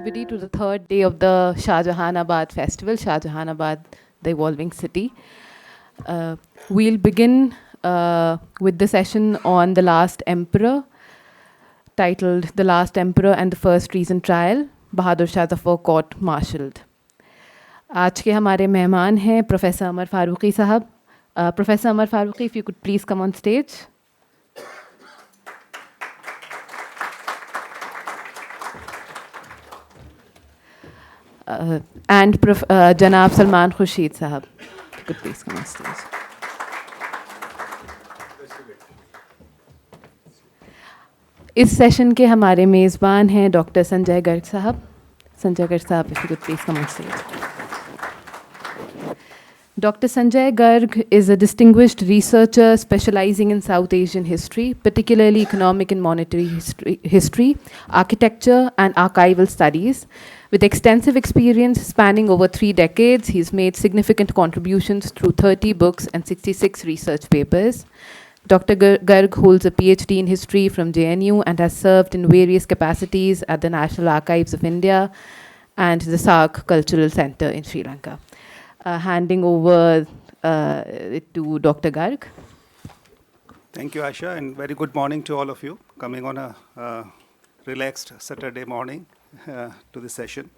everybody to the third day of the Shah Jahanabad Festival, Shah Jahanabad, the Evolving City. We'll begin with the session on The Last Emperor, titled The Last Emperor and the First Treason Trial, Bahadur Shah Zafar Court Martialed. आज के हमारे मेहमान हैं professor अमर फारूकी साहब. Professor Amar Farooqi, if you could please come on stage. And Janab Salman Khurshid Sahab, if you could please come on stage. इस session के हमारे मेज़बान हैं डॉक्टर संजय गर्ग साहब. संजय गर्ग साहब, if you could please come on stage. Dr. Sanjay Garg is a distinguished researcher specializing in South Asian history, particularly economic and monetary history, architecture, and archival studies. With extensive experience spanning over 3 decades, he's made significant contributions through 30 books and 66 research papers. Dr. Garg holds a PhD in history from JNU and has served in various capacities at the National Archives of India and the SARC Cultural Center in Sri Lanka. Handing over it to Dr. Garg. Thank you, Asha, and very good morning to all of you coming on a relaxed Saturday morning to this session.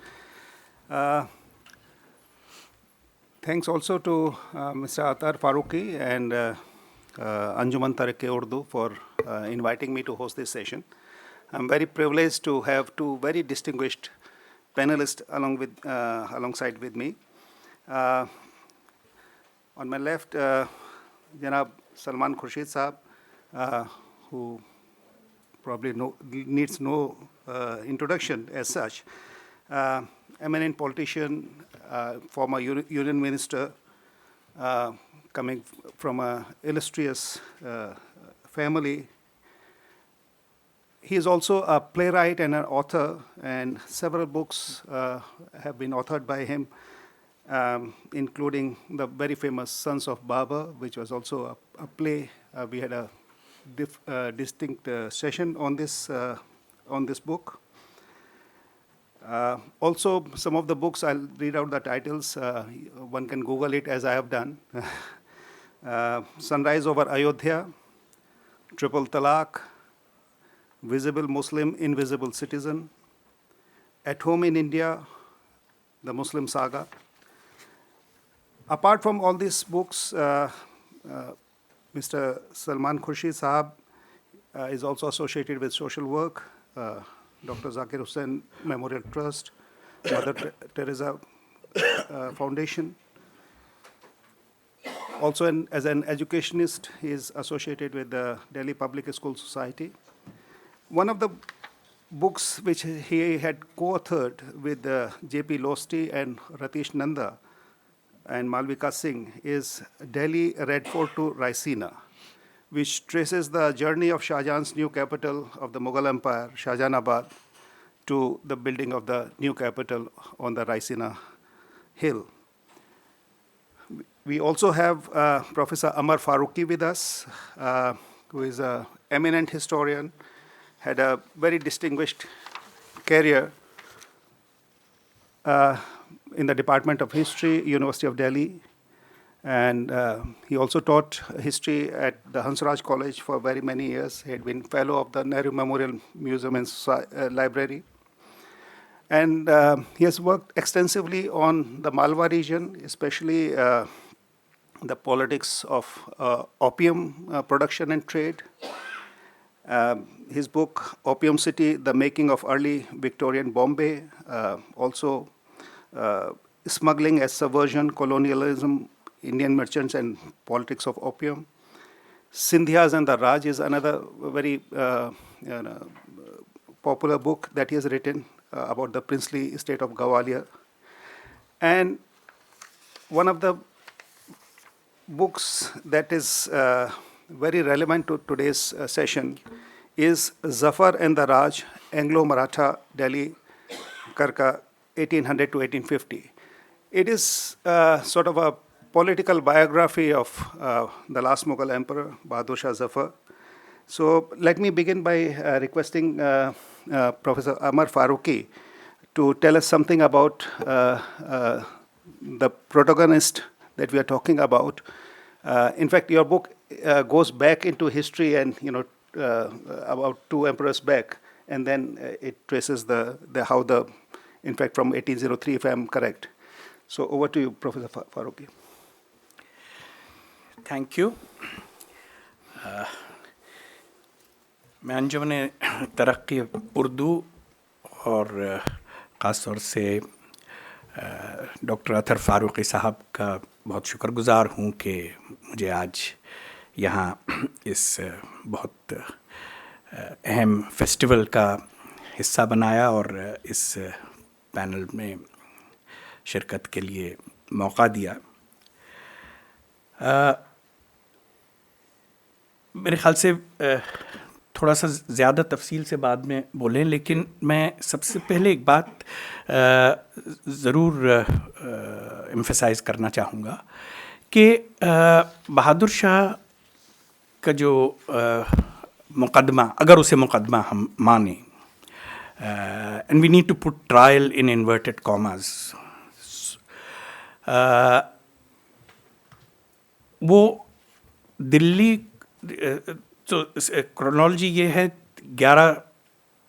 Thanks also to Mr. Atar Farooqi and Anjuman Tarike-e-Urdu for inviting me to host this session. I'm very privileged to have 2 very distinguished panelists alongside with me. On my left, Janab Salman Khurshid Sahab, who probably needs no introduction as such. Eminent politician, former union minister, coming from an illustrious family. He is also a playwright and an author, and several books have been authored by him. Including the very famous Sons of Babur, which was also a play. We had a distinct session on this book. Also, some of the books, I'll read out the titles. One can Google it as I have done. Sunrise over Ayodhya, Triple Talaq, Visible Muslim, Invisible Citizen, At Home in India, The Muslim Saga. Apart from all these books, Mr. Salman Khurshid Sahab is also associated with social work, Dr. Zakir Hussain Memorial Trust, Mother Teresa Foundation. Also, as an educationist, he is associated with the Delhi Public School Society. One of the books which he had co-authored with J.P. Losti and Ratish Nanda and Malvika Singh is Delhi Red Fort to Raisina, which traces the journey of Shah Jahan's new capital of the Mughal Empire, Shahjahanabad, to the building of the new capital on the Raisina hill. We also have Professor Amar Farooqi with us, who is an eminent historian, had a very distinguished career in the Department of History, University of Delhi. And he also taught history at the Hansraj College for very many years. He had been fellow of the Nehru Memorial Museum and Library. And he has worked extensively on the Malwa region, especially the politics of opium production and trade. His book, Opium City, The Making of Early Victorian Bombay, also Smuggling as Subversion, Colonialism, Indian Merchants and Politics of Opium. Sindhyas and the Raj is another very popular book that he has written about the princely estate of Gwalior. And one of the books that is very relevant to today's session is Zafar and the Raj, Anglo-Maratha, Delhi, Karka, 1800 to 1850. It is sort of a political biography of the last Mughal emperor, Bahadur Shah Zafar. So let me begin by requesting Professor Amar Farooqi to tell us something about the protagonist that we are talking about. In fact, your book goes back into history and, about two emperors back, and then it traces how in fact, from 1803, if I'm correct. So over to you, Professor Farooqui. Thank you. मैं अंजुमन तरक्की उर्दू और ख़ास तौर से doctor Athar Farooqui साहब का बहुत शुक्रगुज़ार हूँ कि मुझे आज यहाँ इस बहुत अहम फेस्टिवल का हिस्सा बनाया और इस पैनल में शिरकत के लिए मौका दिया. मेरे ख़्याल से थोड़ा सा ज़्यादा तफसील से बाद में बोलें, लेकिन मैं सबसे पहले एक बात ज़रूर एम्फसाइज़ करना चाहूँगा कि बहादुर शाह का जो मुक़दमा, अगर उसे मुक़दमा हम माने, and we need to put trial in inverted commas, वो दिल्ली, तो क्रोनोलॉजी ये है 11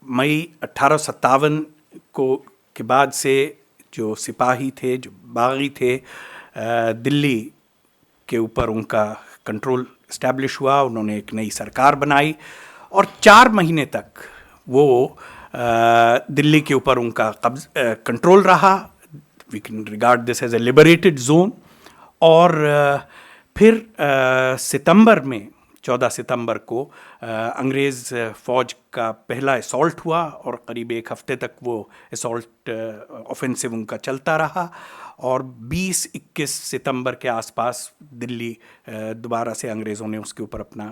मई 1857 के बाद से जो सिपाही थे, जो बागी थे, दिल्ली के ऊपर उनका कंट्रोल इस्टेब्लिश हुआ. उन्होंने एक नई सरकार बनाई और 4 महीने तक वो दिल्ली के ऊपर उनका कंट्रोल रहा. We can regard this as a liberated zone. और फिर सितंबर में 14 सितंबर को अंग्रेज़ फ़ौज का पहला असॉल्ट हुआ और करीब 1 हफ़्ते तक वो असॉल्ट ऑफेंसिव उनका चलता रहा. और 20-21 सितंबर के आसपास दिल्ली दोबारा से अंग्रेज़ों ने उसके ऊपर अपना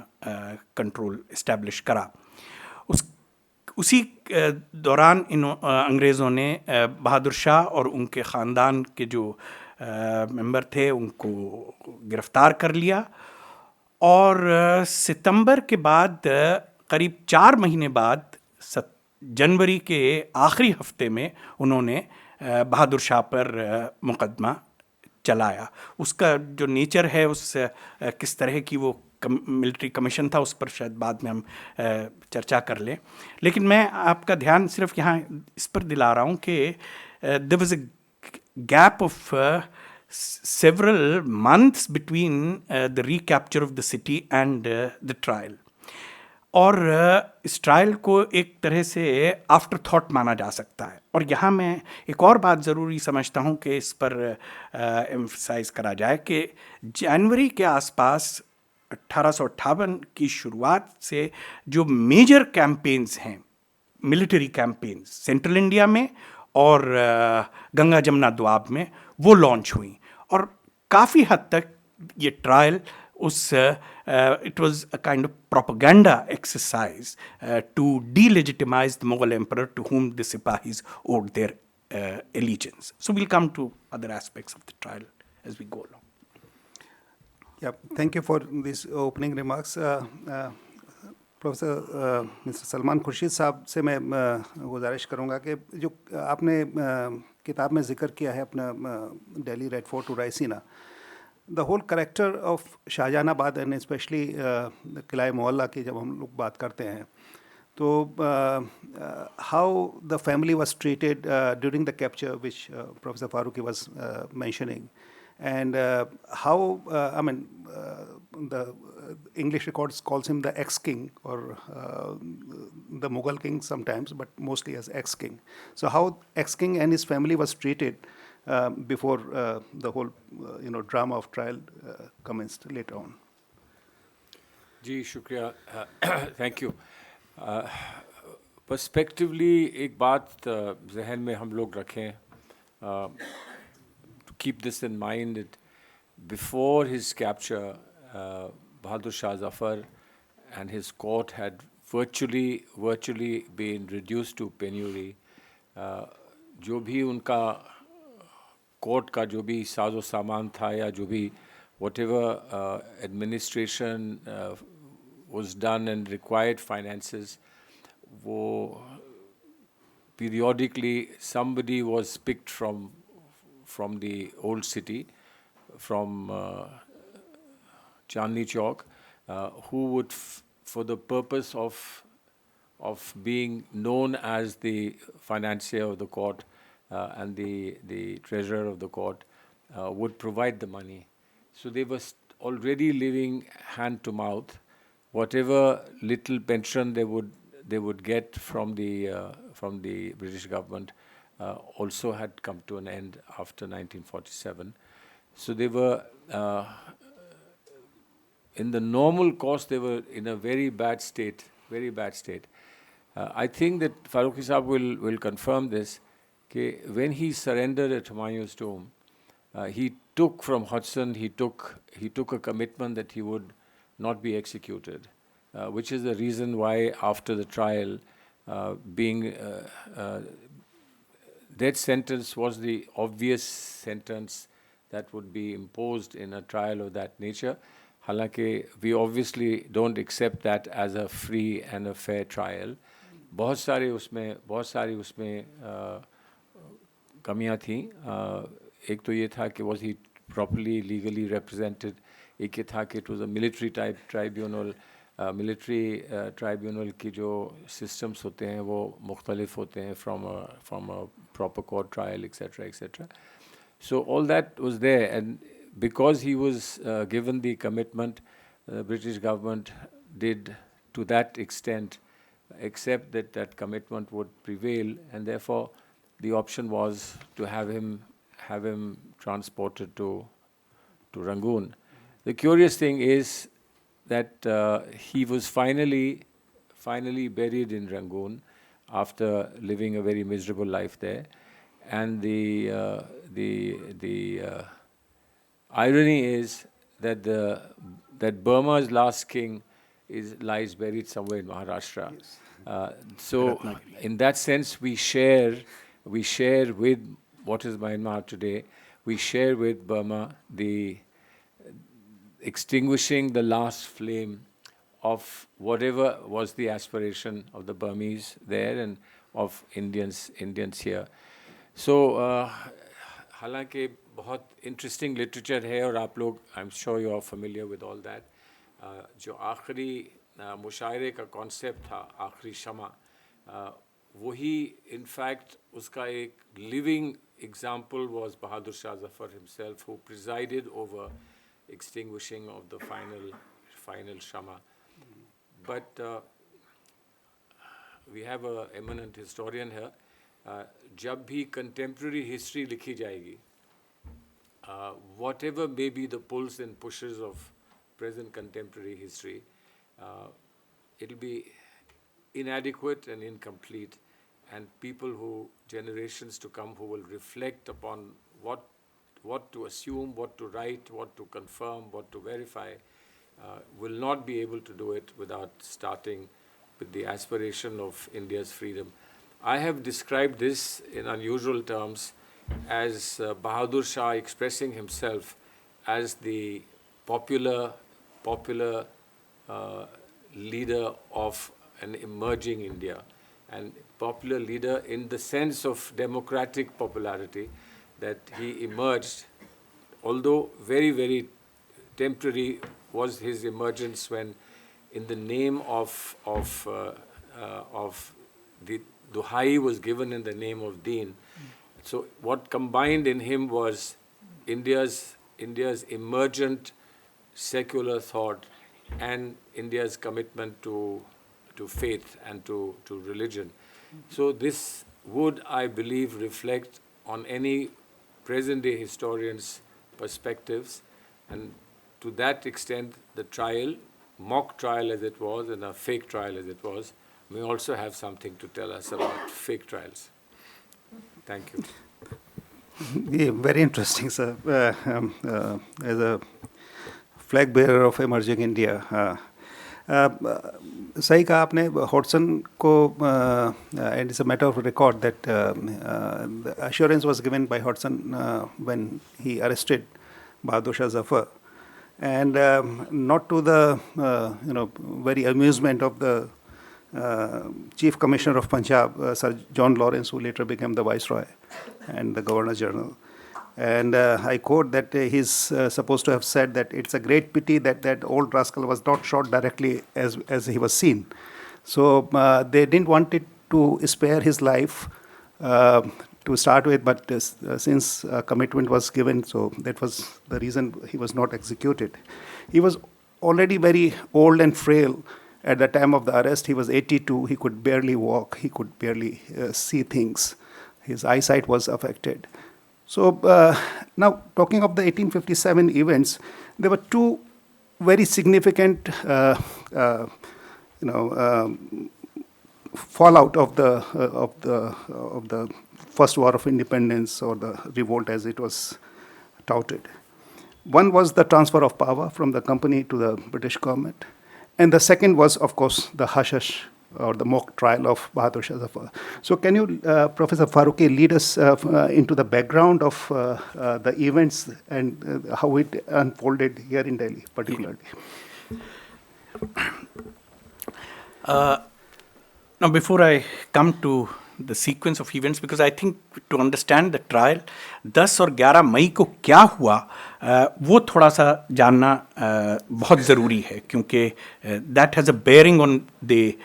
कंट्रोल इस्टेब्लिश करा. उसी दौरान अंग्रेज़ों ने बहादुर शाह और उनके ख़ानदान के जो मेंबर थे उनको गिरफ़्तार कर लिया. और सितंबर के बाद करीब 4 महीने बाद जनवरी के आखिरी हफ्ते में उन्होंने बहादुर शाह पर मुकदमा चलाया. उसका जो नेचर है, उस किस तरह की वो मिलिट्री कमीशन था, उस पर शायद बाद में हम चर्चा कर लें. लेकिन मैं आपका ध्यान सिर्फ यहाँ इस पर दिला रहा हूँ कि there was a gap of several months between the recapture of the city and the trial. और इस ट्रायल को एक तरह से आफ्टर थॉट माना जा सकता है. और यहाँ मैं एक और बात ज़रूरी समझता हूँ कि इस पर एम्फसाइज़ करा जाए कि जनवरी के आसपास 1858 की शुरुआत से जो मेजर कैंपेन्स हैं, मिलिट्री कैंपेन्स, सेंट्रल इंडिया में और गंगा जमुना दोआब में, वो लॉन्च हुई. और काफ़ी हद तक ये trial it was a kind of propaganda exercise to delegitimize the Mughal emperor to whom the Sipahis owed their allegiance. So we'll come to other aspects of the trial as we go along. Yeah, thank you for these opening remarks. Professor mister Salman Khurshid साहब से मैं गुजारिश करूंगा कि जो आपने किताब में जिक्र किया है अपना Delhi red fort to Raisina, the whole character of Shahjahanabad and specially Qila Mohalla की जब हम लोग बात करते हैं तो how the family was treated during the capture which professor Farooqui was mentioning, and how I mean the English records calls him the ex-king or the Mughal king sometimes, but mostly as ex-king. So how ex-king and his family was treated before the whole drama of trial commenced later on. जी शुक्रिया. Thank you. Perspectively एक बात जहन में हम लोग रखें, keep this in mind, that before his capture, Bahadur Shah Zafar and his court had virtually been reduced to penury. जो भी उनका कोर्ट का जो भी साजो सामान था या जो भी whatever administration was done and required finances, वो periodically somebody was picked from the old city, from Chandni Chowk, who would, for the purpose of being known as the financier of the court and the treasurer of the court, would provide the money. So they were already living hand to mouth. Whatever little pension they would get from the British government also had come to an end after 1947. So they were in the normal course, they were in a very bad state, very bad state. I think that Farooqi Saab will confirm this. Okay, when he surrendered at Humayun's tomb, he took from Hodgson, he took a commitment that he would not be executed, which is the reason why after the trial, being death sentence was the obvious sentence that would be imposed in a trial of that nature. Halanki, we obviously don't accept that as a free and a fair trial. बहुत सारी उसमें कमियां थी. एक तो ये था कि was he properly legally represented. एक ये था कि it was a military type tribunal. Military tribunal की जो systems होते हैं वो मुख्तलिफ होते हैं from a proper court trial, etc., etc. So all that was there, and because he was given the commitment, the British government did to that extent accept that that commitment would prevail, and therefore the option was to have him transported to Rangoon. The curious thing is that he was finally buried in Rangoon after living a very miserable life there, and the irony is that that Burma's last king lies buried somewhere in Maharashtra. Yes. So in that sense, we share with what is Myanmar today. We share with Burma the extinguishing the last flame of whatever was the aspiration of the Burmese there and of Indians here. So हालांकि बहुत interesting literature है और आप लोग, I'm sure you are familiar with all that. जो आखिरी मुशायरे का concept था, आखिरी शमा, वही in fact उसका एक living example was Bahadur Shah Zafar himself, who presided over extinguishing of the final shama. But we have an eminent historian here. जब भी contemporary history लिखी जाएगी, whatever may be the pulls and pushes of present contemporary history, it'll be inadequate and incomplete, and people generations to come who will reflect upon what to assume, what to write, what to confirm, what to verify, will not be able to do it without starting with the aspiration of India's freedom. I have described this in unusual terms as Bahadur Shah expressing himself as the popular leader of an emerging India, and popular leader in the sense of democratic popularity, that he emerged, although very, very temporary was his emergence when, in the name of the Duhai was given in the name of Deen. So what combined in him was India's emergent secular thought and India's commitment to faith and to religion. So this would, I believe, reflect on any present-day historian's perspectives, and to that extent, the trial, mock trial as it was and a fake trial as it was, may also have something to tell us about fake trials. Thank you. Yeah, very interesting, sir. As a flag bearer of emerging India, सही कहा आपने. हॉटसन को, and it's a matter of record that the assurance was given by Hodgson when he arrested Bahadur Shah Zafar, and not to the very amusement of the Chief Commissioner of Punjab, Sir John Lawrence, who later became the Viceroy and the Governor General. And I quote that he's supposed to have said that it's a great pity that that old rascal was not shot directly as he was seen. So they didn't want it to spare his life to start with, but since commitment was given, so that was the reason he was not executed. He was already very old and frail at the time of the arrest. He was 82. He could barely walk. He could barely see things. His eyesight was affected. So now, talking of the 1857 events, there were two very significant, fallout of the First War of Independence, or the revolt as it was touted. One was the transfer of power from the company to the British government, and the second was, of course, the hush-hush or the mock trial of Bahadur Shah Zafar. So can you, Professor Farooqi, lead us into the background of the events and how it unfolded here in Delhi, particularly? Now, before I come to the sequence of events, because I think to understand the trial, 10 और 11 मई को क्या हुआ वो थोड़ा सा जानना बहुत ज़रूरी है, क्योंकि that has a bearing on the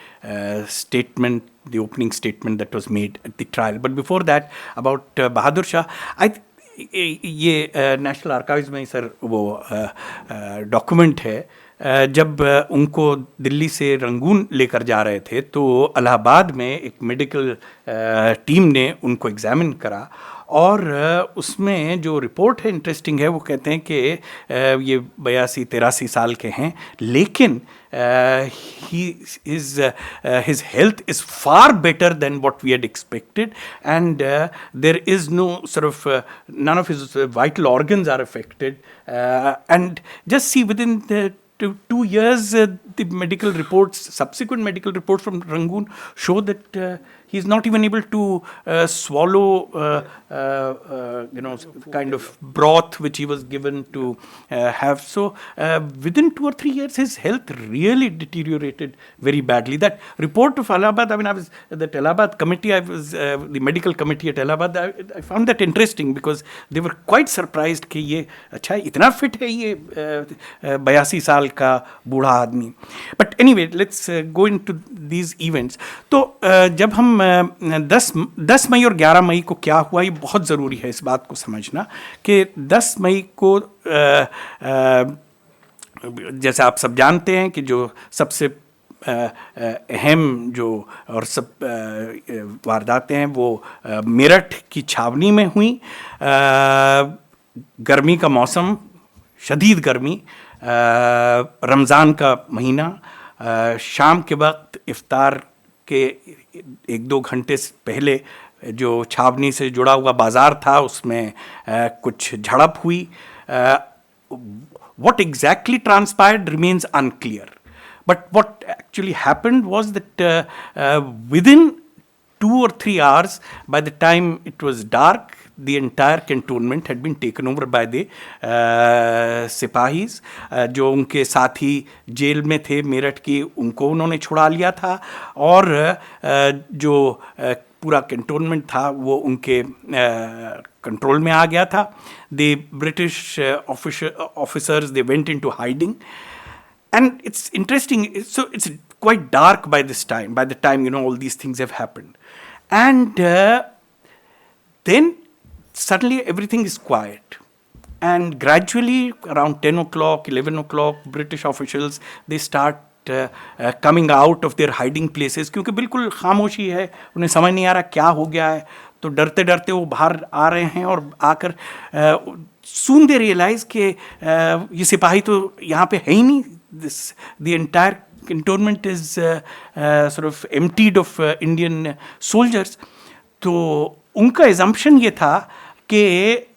statement, the opening statement that was made at the trial. But before that, about Bahadur Shah, ये नेशनल आर्काइव्स में सर वो डॉक्यूमेंट है, जब उनको दिल्ली से रंगून लेकर जा रहे थे तो इलाहाबाद में एक मेडिकल टीम ने उनको एग्जामिन करा, और उसमें जो रिपोर्ट है इंटरेस्टिंग है। वो कहते हैं कि ये 82-83 साल के हैं, लेकिन his health is far better than what we had expected, and there is no sort of none of his vital organs are affected, and just see within the 2 years the medical reports, subsequent medical reports from Rangoon show that he is not even able to swallow kind of broth which he was given to have. So within 2 or 3 years his health really deteriorated very badly. That report of Allahabad, I mean, I was that Allahabad committee, I was the medical committee at Allahabad, I found that interesting because they were quite surprised कि ये अच्छा इतना fit है ये 82 साल का बूढ़ा आदमी. But anyway, let's go into these events. तो जब हम 10 मई और 11 मई को क्या हुआ, ये बहुत ज़रूरी है इस बात को समझना कि 10 मई को जैसे आप सब जानते हैं कि जो सबसे अहम जो और सब वारदातें हैं वो मेरठ की छावनी में हुई. गर्मी का मौसम, शदीद गर्मी, रमज़ान का महीना, शाम के वक्त इफ्तार के 1-2 घंटे पहले जो छावनी से जुड़ा हुआ बाज़ार था उसमें कुछ झड़प हुई. What exactly transpired remains unclear. But what actually happened was that within 2 or 3 hours, by the time it was dark, the entire cantonment had been taken over by the सिपाहीज. जो उनके साथी जेल में थे मेरठ की, उनको उन्होंने छुड़ा लिया था, और जो पूरा कैंटोनमेंट था वो उनके कंट्रोल में आ गया था. The British officers, they went into hiding. And it's interesting, so it's quite dark by this time, by the time, all these things have happened. And then suddenly everything is quiet. And gradually, around 10 o'clock, 11 o'clock, British officials, they start coming out of their hiding places, क्योंकि बिल्कुल खामोशी है, उन्हें समझ नहीं आ रहा क्या हो गया है. तो डरते डरते वो बाहर आ रहे हैं, और आकर soon they realize कि ये सिपाही तो यहाँ पे है ही नहीं. The entire cantonment is sort of emptied of Indian soldiers. तो उनका assumption ये था कि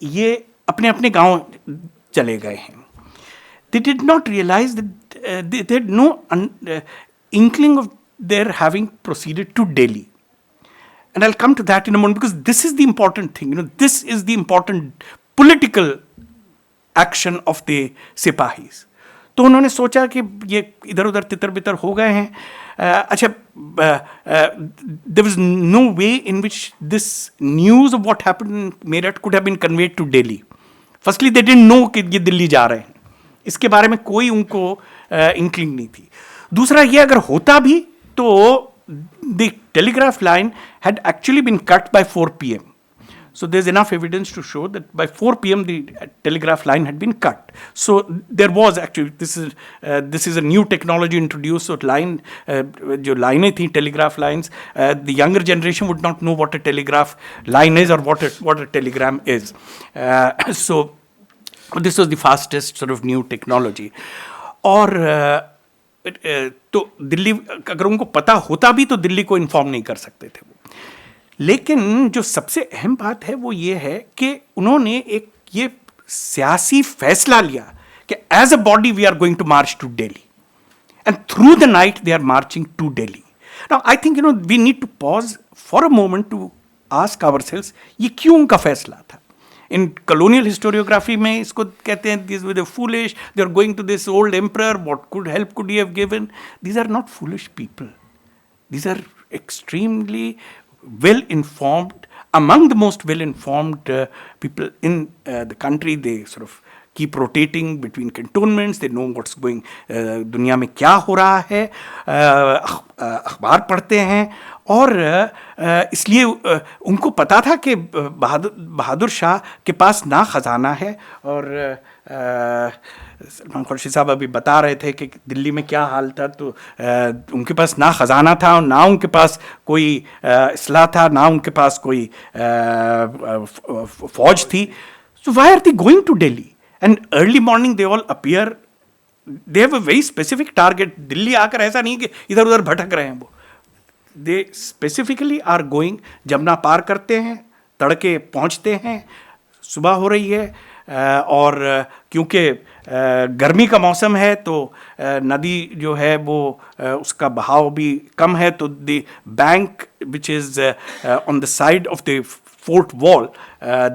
ये अपने अपने गांव चले गए हैं. They did not realize that they had no inkling of their having proceeded to Delhi. And I'll come to that in a moment, because this is the important thing. This is the important political action of the Sipahis. तो उन्होंने सोचा कि ये इधर उधर तितर बितर हो गए हैं. अच्छा, there was no way in which this news of what happened in Meerut could have been conveyed to Delhi. Firstly, they didn't know कि ये दिल्ली जा रहे हैं. इसके बारे में कोई उनको इंक्लिंग नहीं थी. दूसरा, ये अगर होता भी तो the telegraph line had actually been cut by 4 p.m. So there's enough evidence to show that by 4 p.m. the telegraph line had been cut. So there was actually, this is a new technology introduced. So जो लाइनें थी telegraph lines, the younger generation would not know what a telegraph line is or what a telegram is. So this was the fastest sort of new technology. और तो दिल्ली, अगर उनको पता होता भी तो दिल्ली को इन्फॉर्म नहीं कर सकते थे वो. लेकिन जो सबसे अहम बात है वो ये है कि उन्होंने एक ये सियासी फैसला लिया कि as a body we are going to march to Delhi, and through the night they are marching to Delhi. Now I think we need to pause for a moment to ask ourselves, ये क्यों उनका फैसला था. इन colonial historiography में इसको कहते हैं these were the foolish, they are going to this old emperor, what could help could he have given. These are not foolish people. These are extremely well informed, among the most well informed people in the country. They sort of keep rotating between cantonments, they know what's going, दुनिया में क्या हो रहा है, अखबार पढ़ते हैं. और इसलिए उनको पता था कि बहादुर शाह के पास ना ख़जाना है. और सलमान खुर्शीद साहब अभी बता रहे थे कि दिल्ली में क्या हाल था, तो उनके पास ना ख़जाना था, ना उनके पास कोई इसलाह था, ना उनके पास कोई फौज थी. So why are they going to Delhi? And early morning they all appear, they have a very specific target. Delhi आकर ऐसा नहीं कि इधर उधर भटक रहे हैं वो. They specifically are going, Jamuna पार करते हैं, तड़के पहुंचते हैं, सुबह हो रही है, और क्योंकि गर्मी का मौसम है तो नदी जो है वो उसका बहाव भी कम है, तो the bank which is on the side of the fort wall,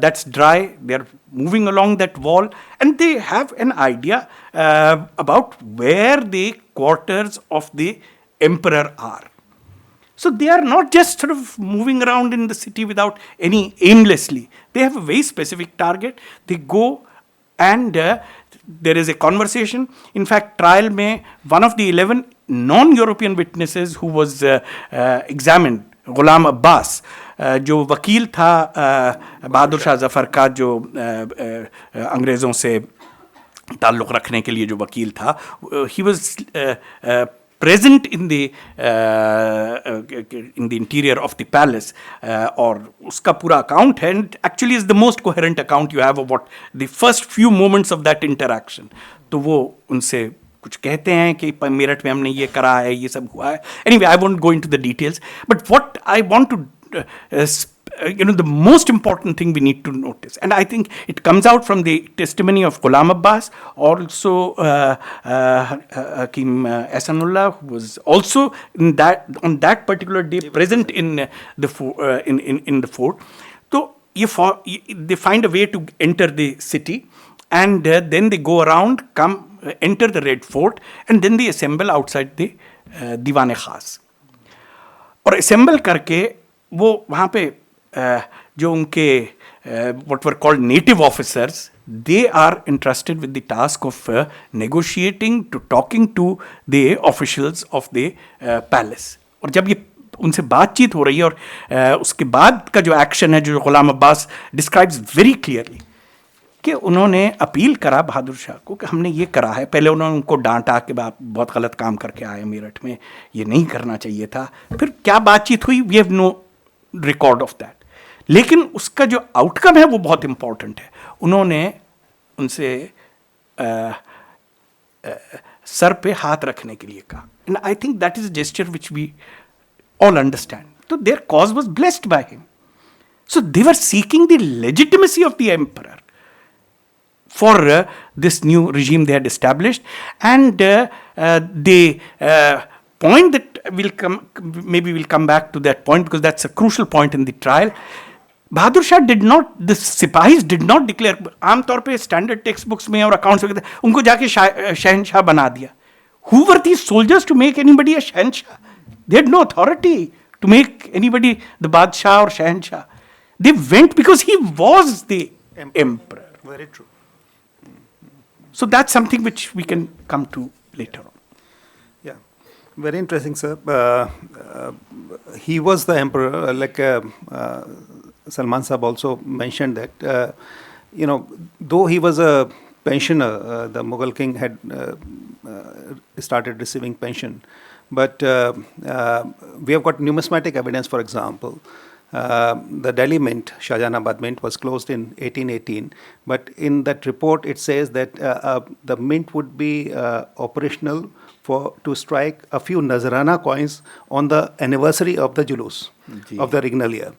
that's dry. They're moving along that wall, and they have an idea about where the quarters of the emperor are. So they are not just sort of moving around in the city without any aimlessly. They have a very specific target. They go, and there is a conversation. In fact, trial mein one of the 11 non-European witnesses who was examined, Ghulam Abbas, जो वकील था बहादुर शाह जफ़र का, जो अंग्रेज़ों से ताल्लुक़ रखने के लिए जो वकील था, he was present in the interior of the palace, और उसका पूरा अकाउंट है, and actually is the most coherent account you have of what the first few moments of that interaction. तो वो उनसे कुछ कहते हैं कि मेरठ में हमने ये करा है, ये सब हुआ है. Anyway, I won't go into the details, but what I want to the most important thing we need to notice, and I think it comes out from the testimony of Ghulam Abbas, also Hakim Ahsanullah, who was also on that particular day present in the in the fort. So they find a way to enter the city, and then they go around, enter the Red Fort, and then they assemble outside the Diwan-e Khas. और assemble करके वो वहाँ पे जो उनके what were called native officers, they are entrusted with the task of negotiating, to talking to the officials of the palace. और जब ये उनसे बातचीत हो रही है, और उसके बाद का जो एक्शन है, जो गुलाम अब्बास डिस्क्राइब्स वेरी क्लियरली, कि उन्होंने अपील करा बहादुर शाह को कि हमने ये करा है. पहले उन्होंने उनको डांटा कि आप बहुत गलत काम करके आए मेरठ में, ये नहीं करना चाहिए था. फिर क्या बातचीत हुई, we have no record of that. लेकिन उसका जो आउटकम है वो बहुत इंपॉर्टेंट है. उन्होंने उनसे सर पे हाथ रखने के लिए कहा, and I think that is a gesture which we all understand. तो there cause was blessed by him. So they were seeking the legitimacy of the emperor for this new regime they had established, and the point that we'll come back to that point, because that's a crucial point in the trial. Bahadur Shah did not, the sipahis did not declare, आमतौर पे standard text books में और accounts में उनको जाके शहनशाह बना दिया. Who were these soldiers to make anybody a शहनशाह? They had no authority to make anybody the Badshah or Shahanshah. They went because he was the emperor. Very true. So that's something which we can come to later on. Yeah, very interesting, sir. He was the emperor, like Salman Sahab also mentioned that, though he was a pensioner, the Mughal king had started receiving pension. But we have got numismatic evidence, for example. The Delhi Mint, Shahjahanabad Mint, was closed in 1818. But in that report, it says that the mint would be operational to strike a few Nazarana coins on the anniversary of the Julus, of the regnal year.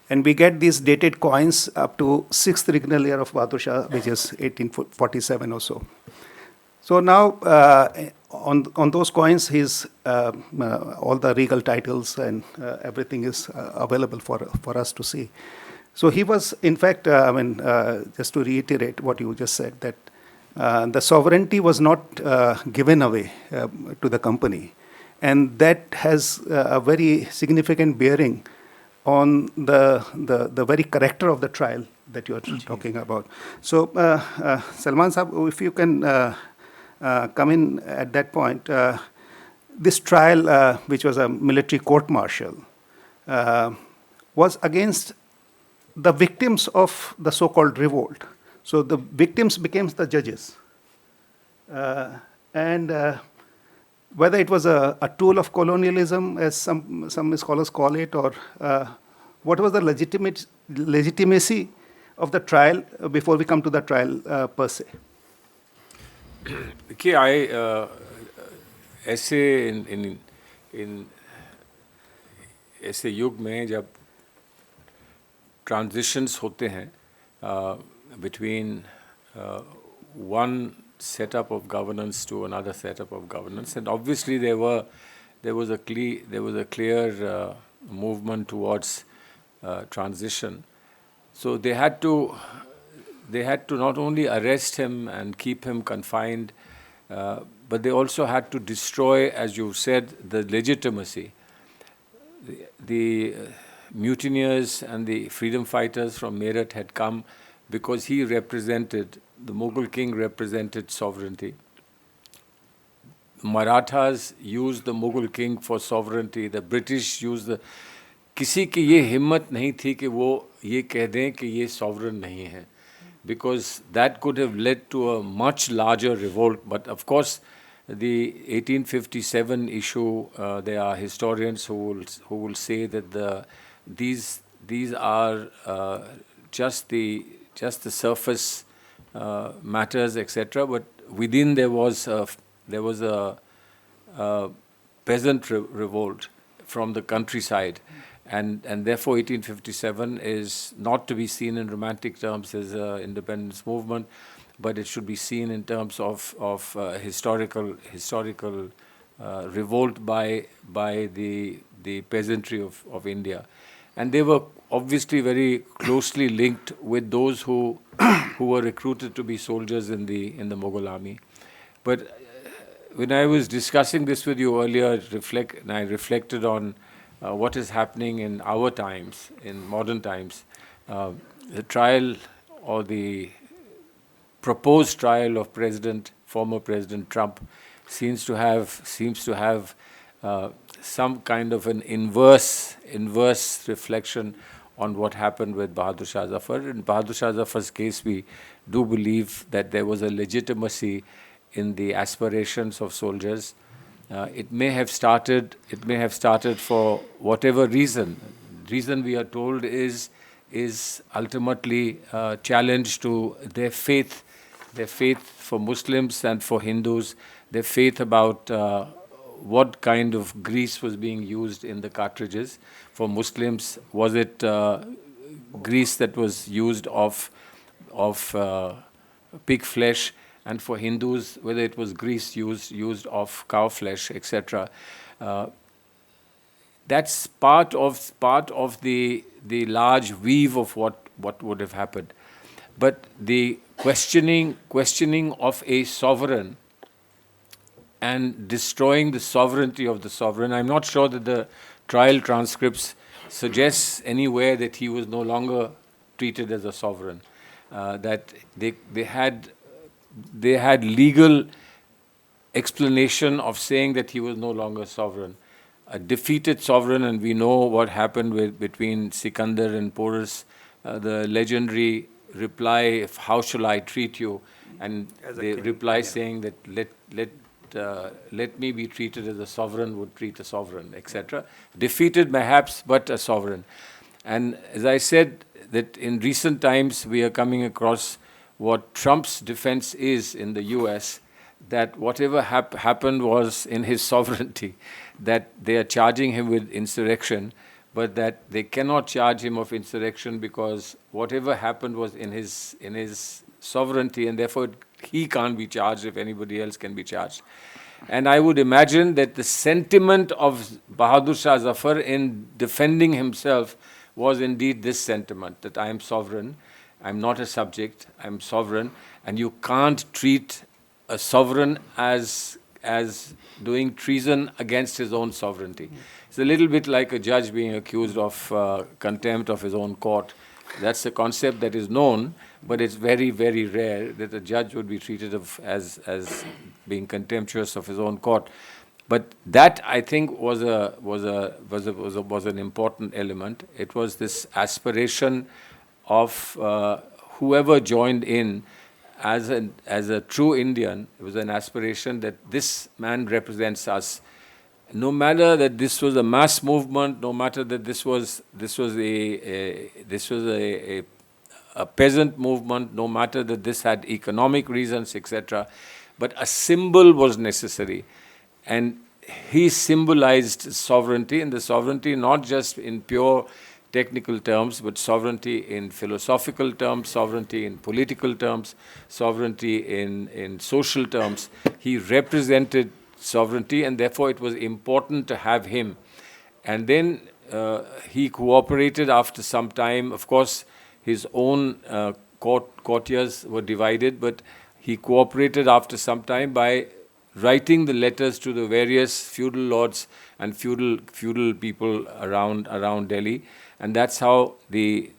And we get these dated coins up to 6th regnal year of Bahadur Shah, which is 1847 or so. So now, on those coins, all the regal titles and everything is available for us to see. So he was, in fact, just to reiterate what you just said, that the sovereignty was not given away to the company, and that has a very significant bearing on the very character of the trial that you are talking about. So, Salman Sahab, if you can come in at that point, this trial, which was a military court-martial, was against the victims of the so-called revolt. So the victims became the judges. And whether it was a tool of colonialism, as some scholars call it, or what was the legitimacy of the trial before we come to the trial per se? देखिए ऐसे इन ऐसे युग में जब transitions होते हैं between one setup of governance to another setup of governance, and obviously there was a clear movement towards transition. So they had to not only arrest him and keep him confined, but they also had to destroy, as you said, the legitimacy. The mutineers and the freedom fighters from Meerut had come because the Mughal king represented sovereignty. Marathas used the Mughal king for sovereignty. The British used किसी की ये हिम्मत नहीं थी कि वो ये कह दें कि ये sovereign नहीं है, because that could have led to a much larger revolt. But of course, the 1857 issue, there are historians who will say that these are just the surface matters, etc. But within there was a peasant revolt from the countryside, and therefore 1857 is not to be seen in romantic terms as an independence movement, but it should be seen in terms of historical revolt by the peasantry of India. And they were obviously very closely linked with those who were recruited to be soldiers in the Mughal army. But when I was discussing this with you earlier, I reflected on what is happening in our times, in modern times. The trial or the proposed trial of former President Trump seems to have some kind of an inverse reflection on what happened with Bahadur Shah Zafar. In Bahadur Shah Zafar's case, we do believe that there was a legitimacy in the aspirations of soldiers. It may have started for whatever reason. Reason we are told is ultimately challenge to their faith for Muslims and for Hindus, their faith about what kind of grease was being used in the cartridges. For Muslims, was it grease that was used of pig flesh, and for Hindus, whether it was grease used of cow flesh, etc. that's part of the large weave of what would have happened. But the questioning of a sovereign and destroying the sovereignty of the sovereign. I'm not sure that the trial transcripts suggests anywhere that he was no longer treated as a sovereign. That they had legal explanation of saying that he was no longer sovereign. A defeated sovereign, and we know what happened between Sikandar and Porus, the legendary reply, how shall I treat you? And the reply saying that let me be treated as a sovereign would treat a sovereign, etc. Defeated perhaps, but a sovereign. And as I said, that in recent times we are coming across what Trump's defense is in the US, that whatever happened was in his sovereignty, that they are charging him with insurrection, but that they cannot charge him of insurrection because whatever happened was in his sovereignty, and therefore he can't be charged if anybody else can be charged. And I would imagine that the sentiment of Bahadur Shah Zafar in defending himself was indeed this sentiment, that I am sovereign, I'm not a subject, I'm sovereign, and you can't treat a sovereign as doing treason against his own sovereignty. It's a little bit like a judge being accused of contempt of his own court. That's a concept that is known, but it's very, very rare that a judge would be treated as being contemptuous of his own court. But that, I think, was an important element. It was this aspiration of whoever joined in as a true Indian. It was an aspiration that this man represents us. No matter that this was a mass movement, no matter that this was a peasant movement, no matter that this had economic reasons, etc., but a symbol was necessary. And he symbolized sovereignty, and the sovereignty not just in pure technical terms, but sovereignty in philosophical terms, sovereignty in political terms, sovereignty in social terms. He represented sovereignty, and therefore it was important to have him. And then he cooperated after some time. Of course, his own courtiers were divided, but he cooperated after some time by writing the letters to the various feudal lords and feudal people around Delhi, and that's how the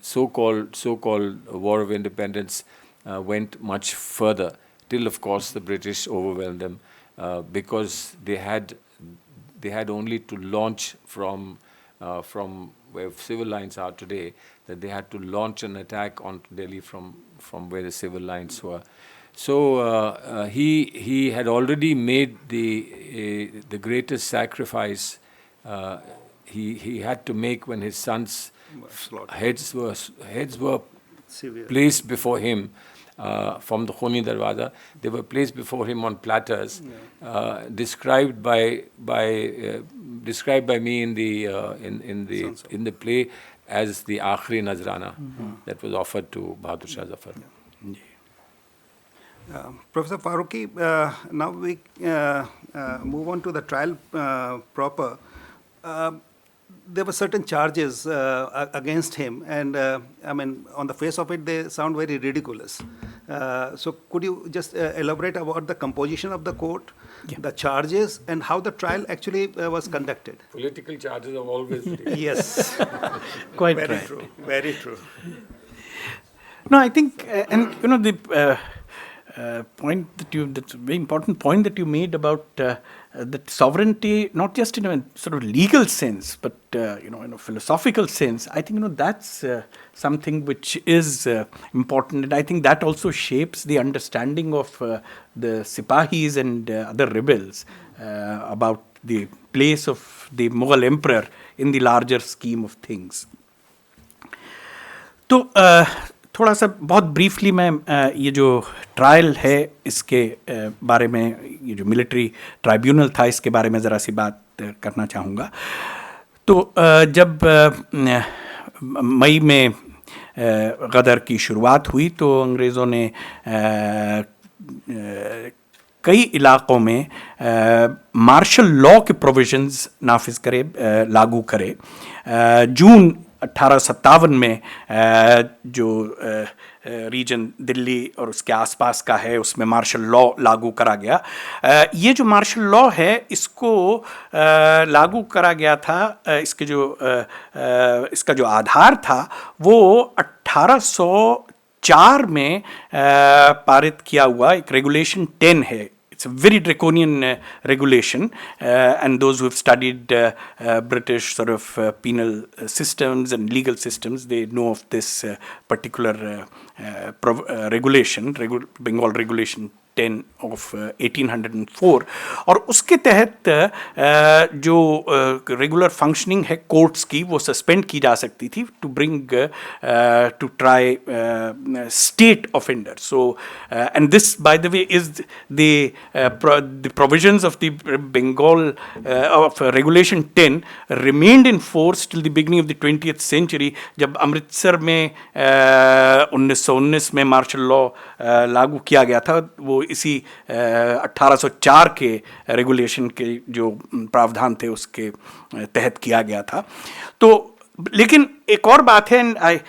so-called War of Independence went much further, till of course the British overwhelmed them because they had only to launch from where civil lines are today, that they had to launch an attack on Delhi from where the civil lines were. So he had already made the greatest sacrifice he had to make when his sons' heads were placed before him from the Khuni Darwaza. They were placed before him on platters, described by me in the play as the Akhri Nazrana that was offered to Bahadur Shah Zafar. Professor Farooqi, now we move on to the trial proper. There were certain charges against him, and I mean, on the face of it, they sound very ridiculous. So could you just elaborate about the composition of the court, the charges, and how the trial actually was conducted? Political charges are always ridiculous. Yes. Quite Very right. true. Very true. No, I think, and you know, the point that's a very important point that you made about that sovereignty, not just in a sort of legal sense, but in a philosophical sense. I think that's something which is important, and I think that also shapes the understanding of the Sipahis and other rebels about the place of the Mughal emperor in the larger scheme of things. तो थोड़ा सा बहुत briefly मैं ये जो trial है इसके बारे में, ये जो मिलिट्री ट्राइब्यूनल था इसके बारे में ज़रा सी बात करना चाहूँगा. तो जब मई में गदर की शुरुआत हुई तो अंग्रेज़ों ने कई इलाकों में मार्शल लॉ के प्रोविजंस नाफिज करे, लागू करे। जून 1857 में जो रीजन दिल्ली और उसके आसपास का है उसमें मार्शल लॉ लागू करा गया। ये जो मार्शल लॉ है इसको लागू करा गया था, इसका जो आधार था वो 1804 में पारित किया हुआ एक रेगुलेशन 10 है। It's a very draconian regulation, and those who have studied British sort of penal systems and legal systems, they know of this particular regulation, Bengal Regulation 10 of 1804। और उसके तहत जो रेगुलर फंक्शनिंग है कोर्ट्स की वो suspend की जा सकती थी to bring to try state offender. So and this by the way is the provisions of the Bengal of regulation 10 remained in force till the beginning of the 20th century. जब अमृतसर में 1919 में martial law लागू किया गया था, वो इसी 1804 के रेगुलेशन के जो प्रावधान थे उसके तहत किया गया था। तो लेकिन एक और बात है, and I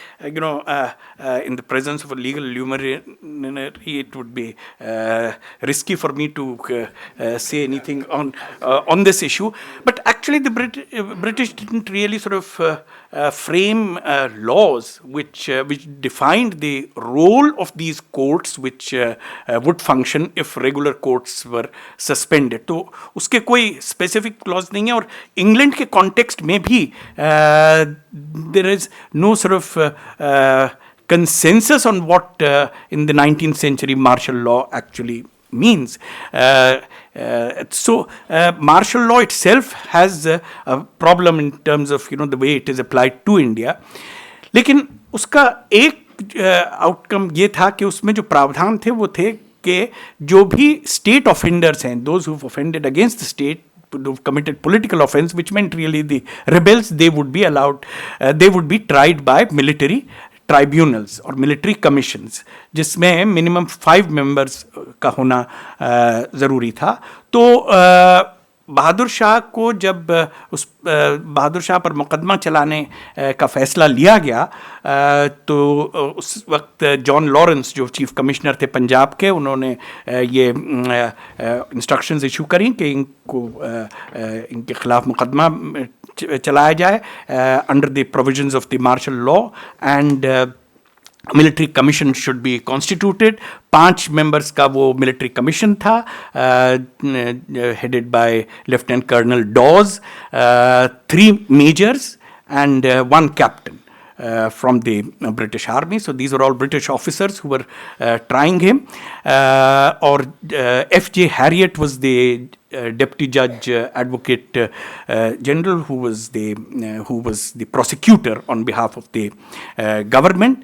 in the presence of a legal luminary it would be risky for me to say anything on this issue, but actually the British didn't really sort of frame laws which defined the role of these courts which would function if regular courts were suspended। तो उसके कोई specific laws नहीं है। और England के context में भी there is no sort of consensus on what in the 19th century martial law actually means। So martial law itself has a problem in terms of the way it is applied to India। लेकिन उसका एक outcome ये था कि उसमें जो प्रावधान थे वो थे कि जो भी स्टेट ऑफेंडर्स हैं, those who've offended against the state, who've committed political offense, which meant really the rebels, they would be allowed, they would be tried by military tribunals और मिलिट्री कमीशंस, जिसमें मिनिमम 5 मेंबर्स का होना ज़रूरी था। तो बहादुर शाह को जब उस बहादुर शाह पर मुकदमा चलाने का फैसला लिया गया, तो उस वक्त जॉन लॉरेंस जो चीफ कमिश्नर थे पंजाब के, उन्होंने ये इंस्ट्रक्शंस इशू करी कि इनके खिलाफ मुकदमा चलाया जाए under the provisions of the martial law, and military commission should be constituted. 5 members का वो मिलिट्री कमीशन था, headed by lieutenant colonel Dawes, 3 majors and 1 captain from the British Army। So these are all British officers who were trying him। Or F.J. Harriet was the Deputy Judge Advocate General who was the prosecutor on behalf of the government।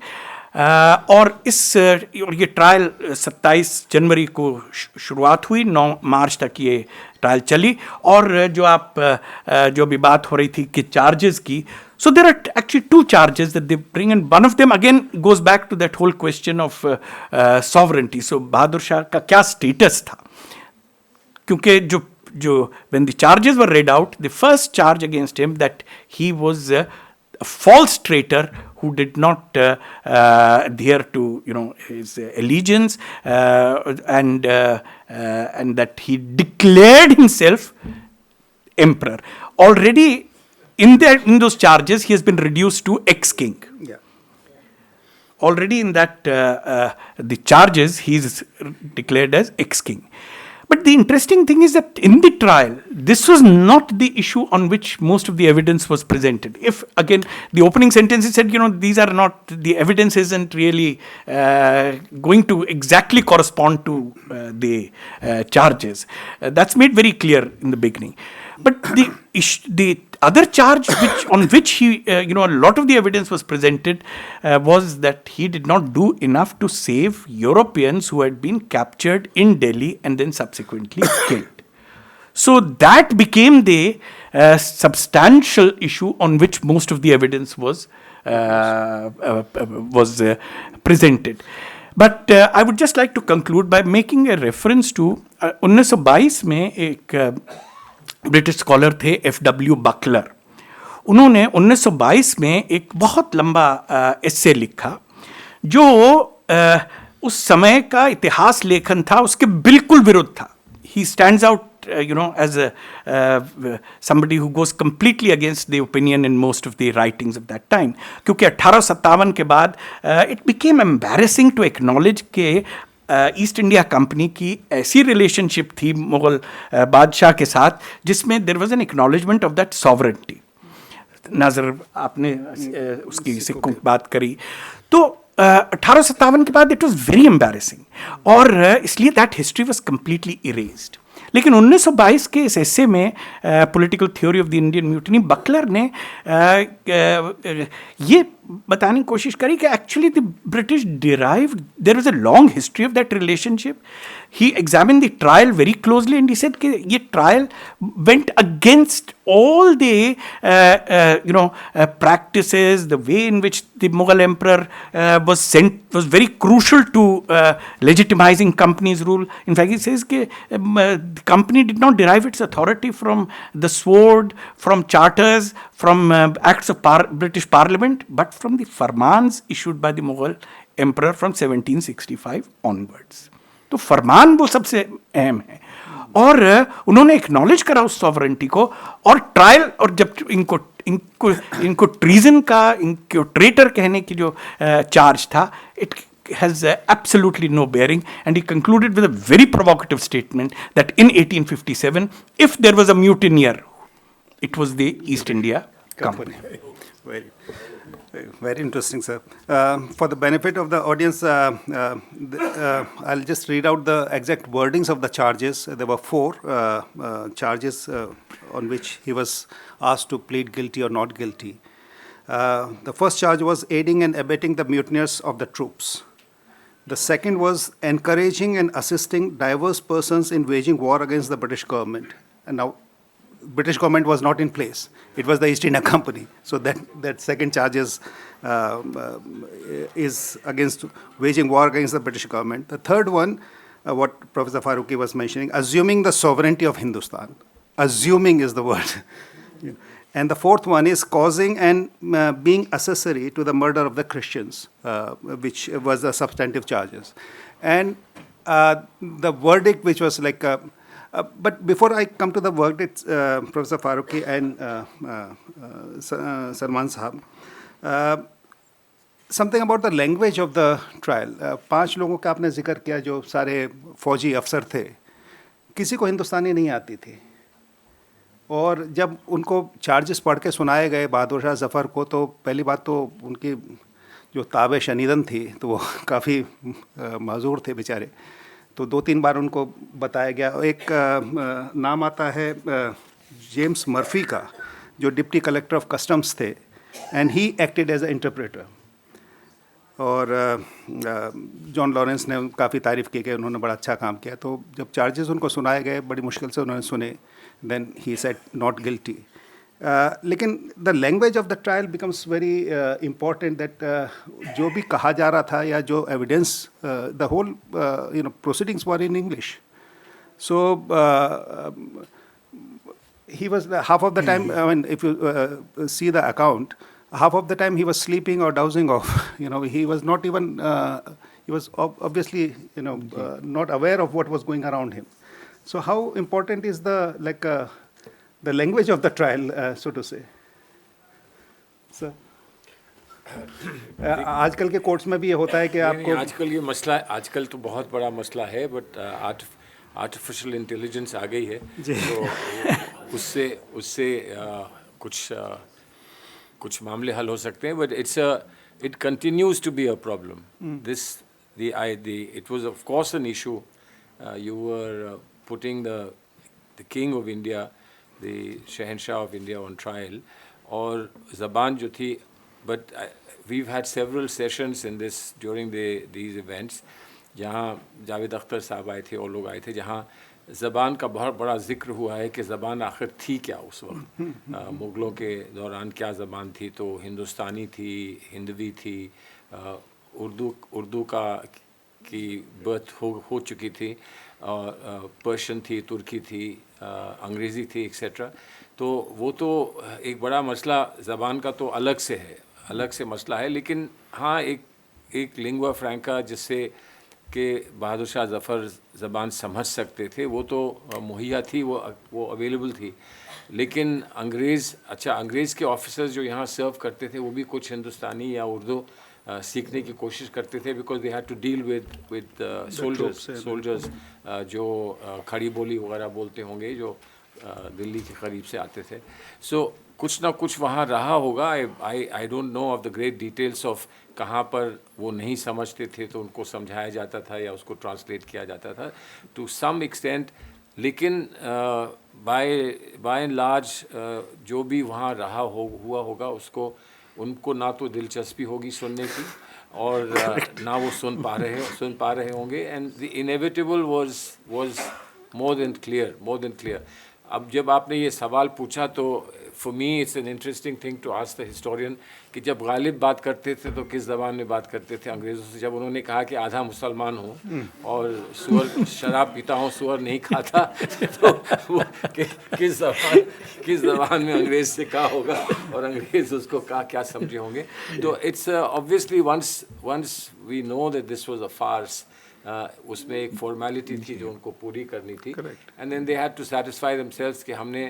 और ये trial 27 जनवरी को शुरुआत हुई, 9 मार्च तक ये trial चली। और जो भी बात हो रही थी कि चार्जेस की, so there are actually 2 charges that they bring, and one of them again goes back to that whole question of sovereignty। So Bahadur Shah का क्या स्टेटस था, क्योंकि जो when the charges were read out, the first charge against him that he was a false traitor who did not adhere to his allegiance, and that he declared himself emperor. Already in those charges he has been reduced to ex-king। Yeah. Already in that the charges he is declared as ex-king। But the interesting thing is that in the trial, this was not the issue on which most of the evidence was presented. If again the opening sentence said, these are not, the evidence isn't really going to exactly correspond to the charges. That's made very clear in the beginning. But the other charge on which he, a lot of the evidence was presented was that he did not do enough to save Europeans who had been captured in Delhi and then subsequently killed। So that became the substantial issue on which most of the evidence was presented। But I would just like to conclude by making a reference to 1922 में एक British scholar थे F.W. बकलर. उन्होंने 1922 में एक बहुत लंबा एस्से लिखा जो उस समय का इतिहास लेखन था, उसके बिल्कुल विरुद्ध था. He stands out as somebody who goes completely against the opinion in most of the writings of that time. क्योंकि 1857 के बाद it became embarrassing to acknowledge कि ईस्ट इंडिया कंपनी की ऐसी रिलेशनशिप थी मुगल बादशाह के साथ जिसमें there was an acknowledgement of that sovereignty. नाजर आपने उसकी सिक्कों की बात करी, तो 1857 के बाद इट वाज वेरी एम्बैरेसिंग, और इसलिए that history was completely erased. लेकिन 1922 के इस एस्से में political theory of the Indian mutiny Buckler ने ये बताने की कोशिश करी कि actually the British derived, there was a long history of that relationship. He examined the trial very closely and he said कि ये trial went against all the practices, the way in which the Mughal emperor was very crucial to legitimizing company's rule. In fact, he says that the company did not derive its authority from the sword, from charters, from acts of British Parliament, but from the farmans issued by the Mughal emperor from 1765 onwards. तो फरमान वो सबसे अहम है, और उन्होंने acknowledge करा उस sovereignty को. और ट्रायल, और जब इनको ट्रीजन का, इनको ट्रेटर कहने की जो चार्ज था, it has absolutely no bearing, and he concluded with a very provocative statement that in 1857 if there was a mutineer, it was the East India Company. Very interesting, sir. For the benefit of the audience, I'll just read out the exact wordings of the charges. There were 4 charges on which he was asked to plead guilty or not guilty. The first charge was aiding and abetting the mutineers of the troops. The second was encouraging and assisting diverse persons in waging war against the British government. And now, British government was not in place. It was the East India Company. So that second charge is against waging war against the British government. The third one, what Professor Farooqi was mentioning, assuming the sovereignty of Hindustan. Assuming is the word. And the fourth one is causing and being accessory to the murder of the Christians, which was the substantive charges. And the verdict, which was like but before I come to the verdict, Professor Farooqi and Salman Sahab, something about the language of the trial. 5 लोगों का आपने जिक्र किया जो सारे फौजी अफसर थे, किसी को हिंदुस्तानी नहीं आती थी, और जब उनको चार्जेस पढ़ के सुनाए गए बहादुर शाह जफ़र को, तो पहली बात तो उनकी जो ताब शनीदन थी तो वो काफ़ी माजूर थे बेचारे. तो 2-3 बार उनको बताया गया. एक नाम आता है जेम्स मर्फी का, जो डिप्टी कलेक्टर ऑफ कस्टम्स थे, and he acted as a interpreter. और जॉन लॉरेंस ने काफ़ी तारीफ़ की कि उन्होंने बड़ा अच्छा काम किया. तो जब चार्जेस उनको सुनाए गए, बड़ी मुश्किल से उन्होंने सुने, then he said not guilty. लेकिन the language of the trial becomes very important, that जो भी कहा जा रहा था या जो evidence, the whole proceedings were in English. So he was half of the time, I mean, if you see the account, half of the time he was sleeping or dozing off. He was not even, he was obviously, not aware of what was going around him. So how important is the language of the trial, so to say? Sir? आजकल के courts में भी ये होता है कि आपको, आजकल ये मसला, आजकल तो बहुत बड़ा मसला है, बट आर्टिफिशियल इंटेलिजेंस आ गई है, तो उससे कुछ मामले हल हो सकते हैं, but it continues to be a problem. It was of course an issue. You were putting the king of India, the Shahenshah of India, on trial, और ज़बान जो थी, but we've had several sessions in this during these events, जहाँ जावेद अख्तर साहब आए थे और लोग आए थे, जहाँ ज़बान का बहुत बड़ा जिक्र हुआ है कि ज़बान आखिर थी क्या उस वक्त, मुग़लों के दौरान क्या ज़बान थी. तो हिंदुस्तानी थी, हिंदवी थी, उर्दू का की बर्थ हो चुकी थी, पर्शियन थी, तुर्की थी, अंग्रेज़ी थी, एक्सेट्रा। तो वो तो एक बड़ा मसला ज़बान का तो अलग से मसला है। लेकिन हाँ, एक लिंगुआ फ्रैंका जिससे कि बहादुर शाह ज़फ़र ज़बान समझ सकते थे, वो तो मुहैया थी, वो अवेलेबल थी। लेकिन अंग्रेज़ के ऑफिसर्स जो यहाँ सर्व करते थे वो भी कुछ हिंदुस्तानी या उर्दू सीखने की कोशिश करते थे, because they had to deal with soldiers जो खड़ी बोली वगैरह बोलते होंगे, जो दिल्ली के करीब से आते थे। सो कुछ ना कुछ वहाँ रहा होगा। I don't know of the great details of कहाँ पर वो नहीं समझते थे तो उनको समझाया जाता था या उसको ट्रांसलेट किया जाता था टू सम एक्सटेंट। लेकिन बाय एंड लार्ज जो भी वहाँ हुआ होगा उसको उनको ना तो दिलचस्पी होगी सुनने की और ना वो सुन पा रहे होंगे। And the inevitable was more than clear. अब जब आपने ये सवाल पूछा तो for me it's an interesting thing to ask the historian कि जब गालिब बात करते थे तो किस ज़बान में बात करते थे अंग्रेज़ों से। जब उन्होंने कहा कि आधा मुसलमान हूँ और सुअर शराब पीता हूँ, सुअर नहीं खाता, तो वो किस ज़बान में अंग्रेज़ से कहा होगा और अंग्रेज़ उसको क्या समझे होंगे। तो it's obviously once we know that this was a farce, उसमें एक फॉर्मेलिटी थी जो उनको पूरी करनी थी। And then they had to satisfy themselves कि हमने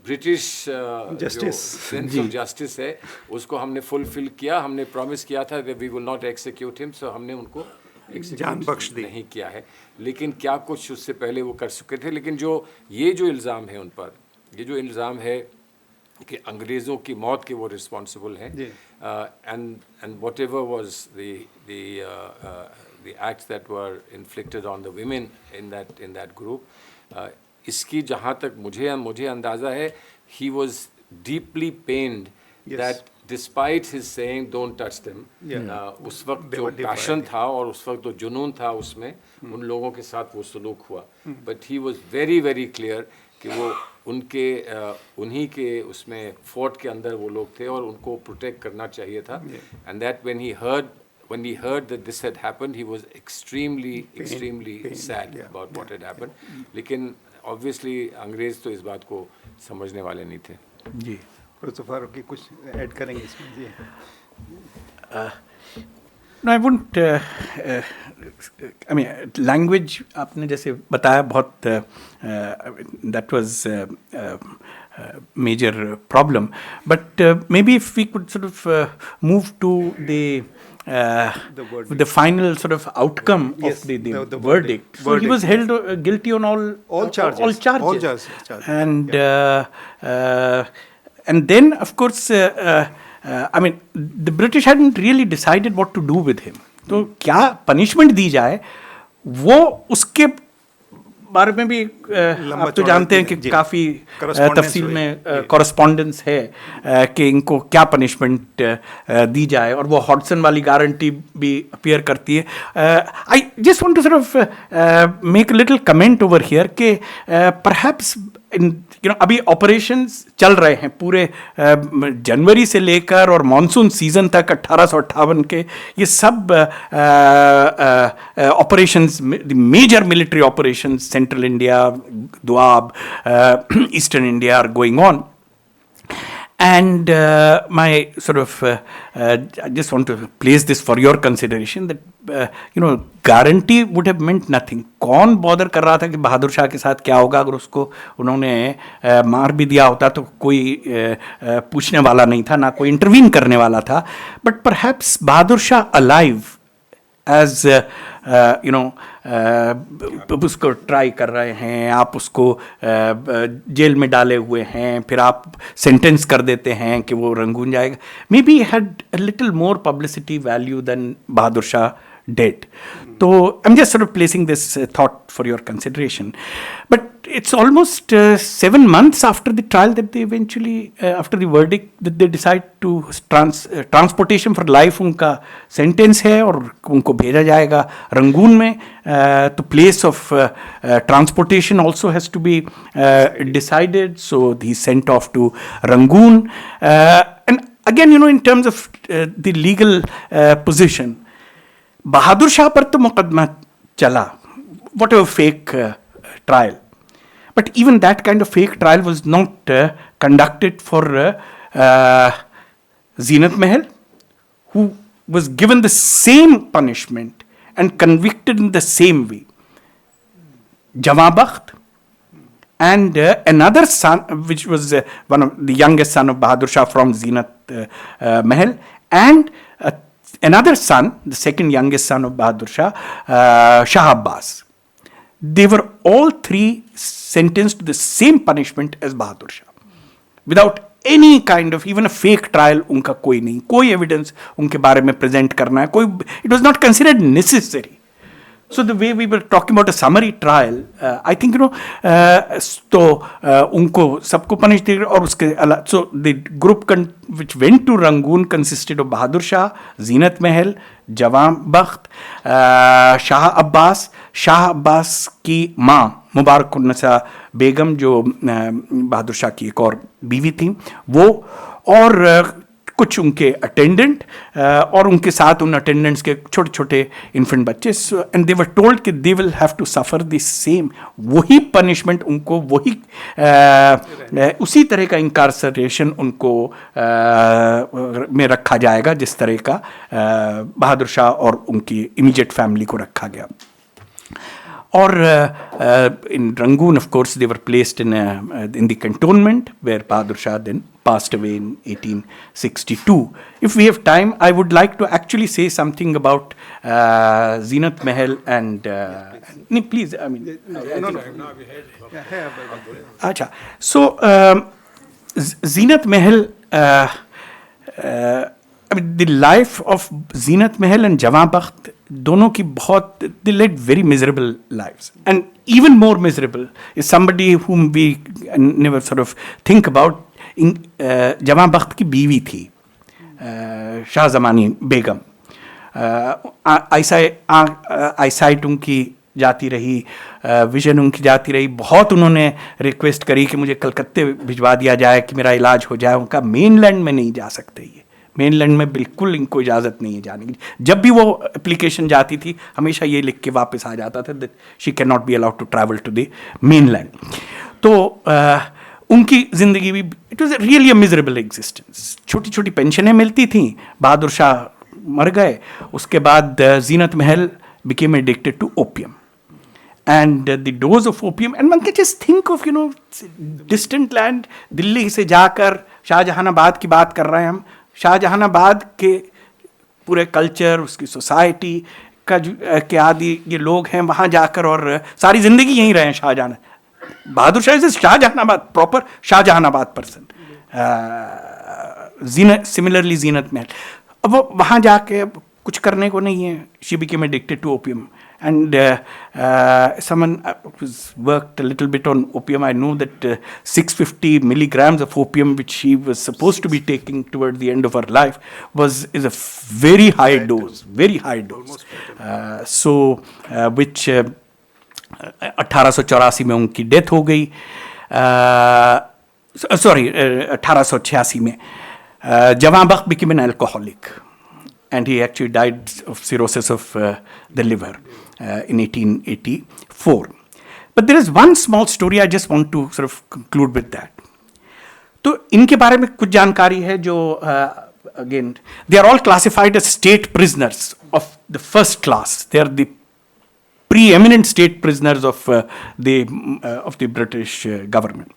ब्रिटिश जो सेंस ऑफ जस्टिस है उसको हमने फुलफिल किया। हमने प्रॉमिस किया था कि we will not execute him, so हमने उनको जान बख्श दी नहीं किया है। लेकिन क्या कुछ उससे पहले वो कर चुके थे। लेकिन ये जो इल्ज़ाम है उन पर, ये जो इल्ज़ाम है कि अंग्रेज़ों की मौत के वो रिस्पॉन्सिबल हैं, and what ever was the acts that were inflicted on the women in that group, इसकी जहाँ तक मुझे अंदाज़ा है, he was deeply pained that despite his saying don't touch them, उस वक्त जो पैशन था और उस वक्त जो जुनून था उसमें उन लोगों के साथ वो सलूक हुआ। but he was very very clear कि वो उन्हीं के उसमें फोर्ट के अंदर वो लोग थे और उनको प्रोटेक्ट करना चाहिए था। and that when he heard that this had happened, he was extremely sad about what had happened. लेकिन obviously अंग्रेज़ तो इस बात को समझने वाले नहीं थे। जी प्रोफेसर फारूकी कुछ ऐड करेंगे इसमें? जी No, I wouldn't. I mean, language आपने जैसे बताया बहुत that was major problem. But maybe if we could sort of move to the final sort of outcome of the verdict. So he was held guilty on all charges. And then of course. I mean, the British hadn't really decided what to do with him. तो क्या punishment दी जाए वो उसके बारे में भी आप तो जानते हैं कि काफ़ी तफसील में कॉरेस्पॉन्डेंस है कि इनको क्या पनिशमेंट दी जाए और वो हॉडसन वाली गारंटी भी अपीयर करती है। I just want to sort of make a little comment over here कि परहैप्स अभी ऑपरेशंस चल रहे हैं पूरे जनवरी से लेकर और मॉनसून सीजन तक 1858 के ये सब operations, major military operations, central India, Doab, eastern India are going on. And my sort of, I just want to place this for your consideration that, guarantee would have meant nothing. कौन bother कर रहा था कि बहादुर शाह के साथ क्या होगा? अगर उसको उन्होंने मार भी दिया होता तो कोई पूछने वाला नहीं था, ना कोई इंटरवीन करने वाला था. But perhaps Bahadur Shah alive as उसको ट्राई कर रहे हैं, आप उसको जेल में डाले हुए हैं, फिर आप सेंटेंस कर देते हैं कि वो रंगून जाएगा. Maybe had a little more publicity value than Bahadur Shah dead. तो I am just sort of placing this thought for your consideration. But it's almost 7 months after the trial that they eventually, after the verdict, that they decide to transportation for life उनका sentence है और उनको भेजा जाएगा Rangoon में. The place of transportation also has to be decided, so he's sent off to Rangoon. And again, in terms of the legal position, Bahadur Shah पर तो मुकदमा चला, what ever fake trial, but even that kind of fake trial was not conducted for Zeenat Mahal, who was given the same punishment and convicted in the same way. Jawan Bakht and another son, which was one of the youngest son of Bahadur Shah from Zeenat Mahal, and another son, the second youngest son of Bahadur Shah, Shah Abbas. They were all three sentenced to the same punishment as Bahadur Shah, without any kind of even a fake trial. उनका कोई नहीं, कोई evidence उनके बारे में present करना है, कोई, it was not considered necessary. So the way we were talking about a summary trial, I think तो उनको सबको punish दिया, और उसके अलावा so the group which went to Rangoon consisted of Bahadur Shah, Zeenat Mahal, Jawan Bakht, Shah Abbas की माँ मुबारक उन्नसा बेगम जो बहादुर शाह की एक और बीवी थी वो, और कुछ उनके अटेंडेंट, और उनके साथ उन अटेंडेंट्स के छोटे छोटे इन्फेंट बच्चे, एंड दे वर टोल्ड कि they will have to suffer the same, वही पनिशमेंट उनको, वही उसी तरह का इंकारसरेशन उनको में रखा जाएगा जिस तरह का बहादुर शाह और उनकी इमीडिएट फैमिली को रखा गया. Or in Rangoon, of course, they were placed in the cantonment where Bahadur Shah then passed away in 1862. If we have time, I would like to actually say something about Zeenat Mahal and... please, I mean... Acha. So, Zeenat Mahal... I mean, the life of Zeenat Mahal and Jawan Bakht, दोनों की बहुत, they led very miserable lives, and even more miserable is somebody whom we never sort of think about. जवां बख्त की बीवी थी शाह ज़मानी बेगम, eyesight उनकी जाती रही, विजन उनकी जाती रही, बहुत उन्होंने रिक्वेस्ट करी कि मुझे कलकत्ते भिजवा दिया जाए कि मेरा इलाज हो जाए. उनका मेनलैंड में नहीं जा सकते, ये मेनलैंड में बिल्कुल इनको इजाज़त नहीं है जाने की. जब भी वो एप्लीकेशन जाती थी हमेशा ये लिख के वापस आ जाता था that she can not be allowed to travel to the mainland. तो उनकी ज़िंदगी भी, it was really a miserable existence. छोटी छोटी पेंशनें मिलती थी. बहादुर शाह मर गए, उसके बाद ज़ीनत महल became addicted to opium. And the dose of opium, and one can just think of, distant land, Delhi से जाकर शाहजहानाबाद की बात कर रहे हैं हम. शाहजहानाबाद के पूरे कल्चर, उसकी सोसाइटी का के आदि ये लोग हैं, वहाँ जाकर और सारी ज़िंदगी यहीं रहे हैं शाहजहां. बहादुर शाह से Shahjahanabad, proper Shahjahanabad person. Similarly Zeenat Mahal, अब वो वहाँ जाके कुछ करने को नहीं है. She became addicted to opium. And someone who's worked a little bit on opium, I know that 650 milligrams of opium, which she was supposed to be taking toward the end of her life, is a very high dose, very high dose. Which 1884 में उनकी death हो गई. Sorry, 1886 में. Jawan Bakht became an alcoholic, and he actually died of cirrhosis of the liver in 1884. But there is one small story I just want to sort of conclude with that. तो इनके बारे में कुछ जानकारी है जो again they are all classified as state prisoners of the first class. They are the preeminent state prisoners of the British government.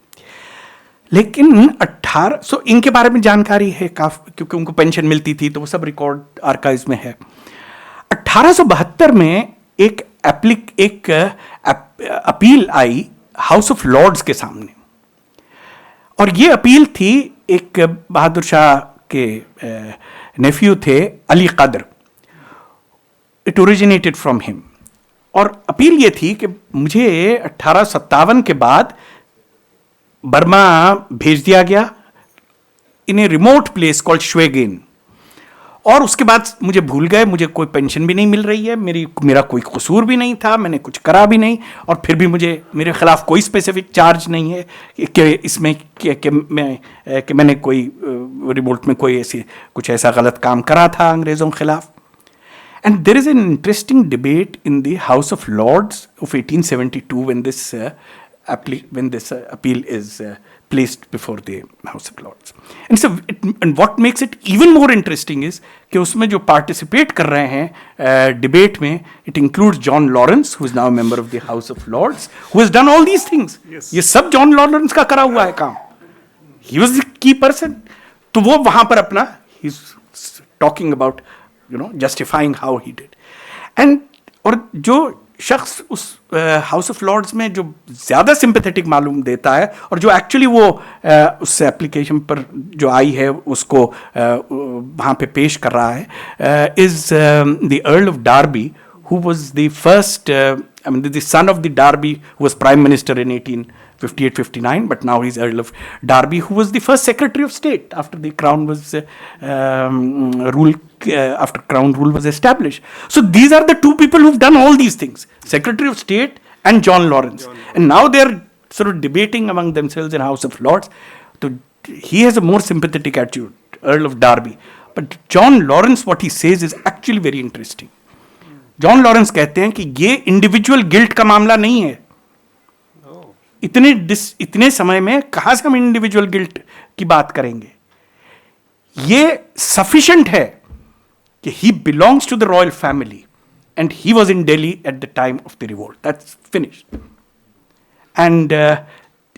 लेकिन 1800 इनके बारे में जानकारी है काफ़ी, क्योंकि उनको पेंशन मिलती थी तो वो सब रिकॉर्ड आर्काइव्स में है. 1872 में एक अपील आई हाउस ऑफ लॉर्ड्स के सामने, और ये अपील थी एक बहादुर शाह के नेफ्यू थे अली कद्र. इट ओरिजिनेटेड फ्रॉम हिम, और अपील ये थी कि मुझे 1857 के बाद बर्मा भेज दिया गया इन ए रिमोट प्लेस कॉल्ड श्वेगेन, और उसके बाद मुझे भूल गए, मुझे कोई पेंशन भी नहीं मिल रही है, मेरा कोई कसूर भी नहीं था, मैंने कुछ करा भी नहीं, और फिर भी मेरे खिलाफ कोई स्पेसिफिक चार्ज नहीं है कि इसमें कि मैंने कोई रिवोल्ट में कोई कुछ ऐसा गलत काम करा था अंग्रेज़ों के खिलाफ. And there is an interesting debate in the House of Lords of 1872 when this appeal is placed before the House of Lords. And so, and what makes it even more interesting is कि उसमें जो participate कर रहे हैं debate में, it includes John Lawrence, who is now a member of the House of Lords, who has done all these things. Yes. ये सब John Lawrence का करा हुआ है काम. He was the key person. तो वो वहाँ पर अपना he's talking about, you know, justifying how he did. And और जो शख्स उस हाउस ऑफ लॉर्ड्स में जो ज़्यादा सिंपैथेटिक मालूम देता है और जो एक्चुअली वो उस एप्लीकेशन पर जो आई है उसको वहाँ पे पेश कर रहा है is the earl of Derby who was the first, the son of the Derby, who was prime minister in 1858-59, but now he's Earl of Derby, who was the first Secretary of State after the Crown was after Crown rule was established. So these are the two people who've done all these things: Secretary of State and John Lawrence. And now they're sort of debating among themselves in House of Lords. So he has a more sympathetic attitude, Earl of Derby. But John Lawrence, what he says is actually very interesting. John Lawrence कहते हैं कि ये individual guilt का मामला नहीं है. इतने समय में कहां से हम इंडिविजुअल गिल्ट की बात करेंगे. ये सफिशिएंट है कि he belongs to the royal family and he was in Delhi at the time of the revolt. That's finished. And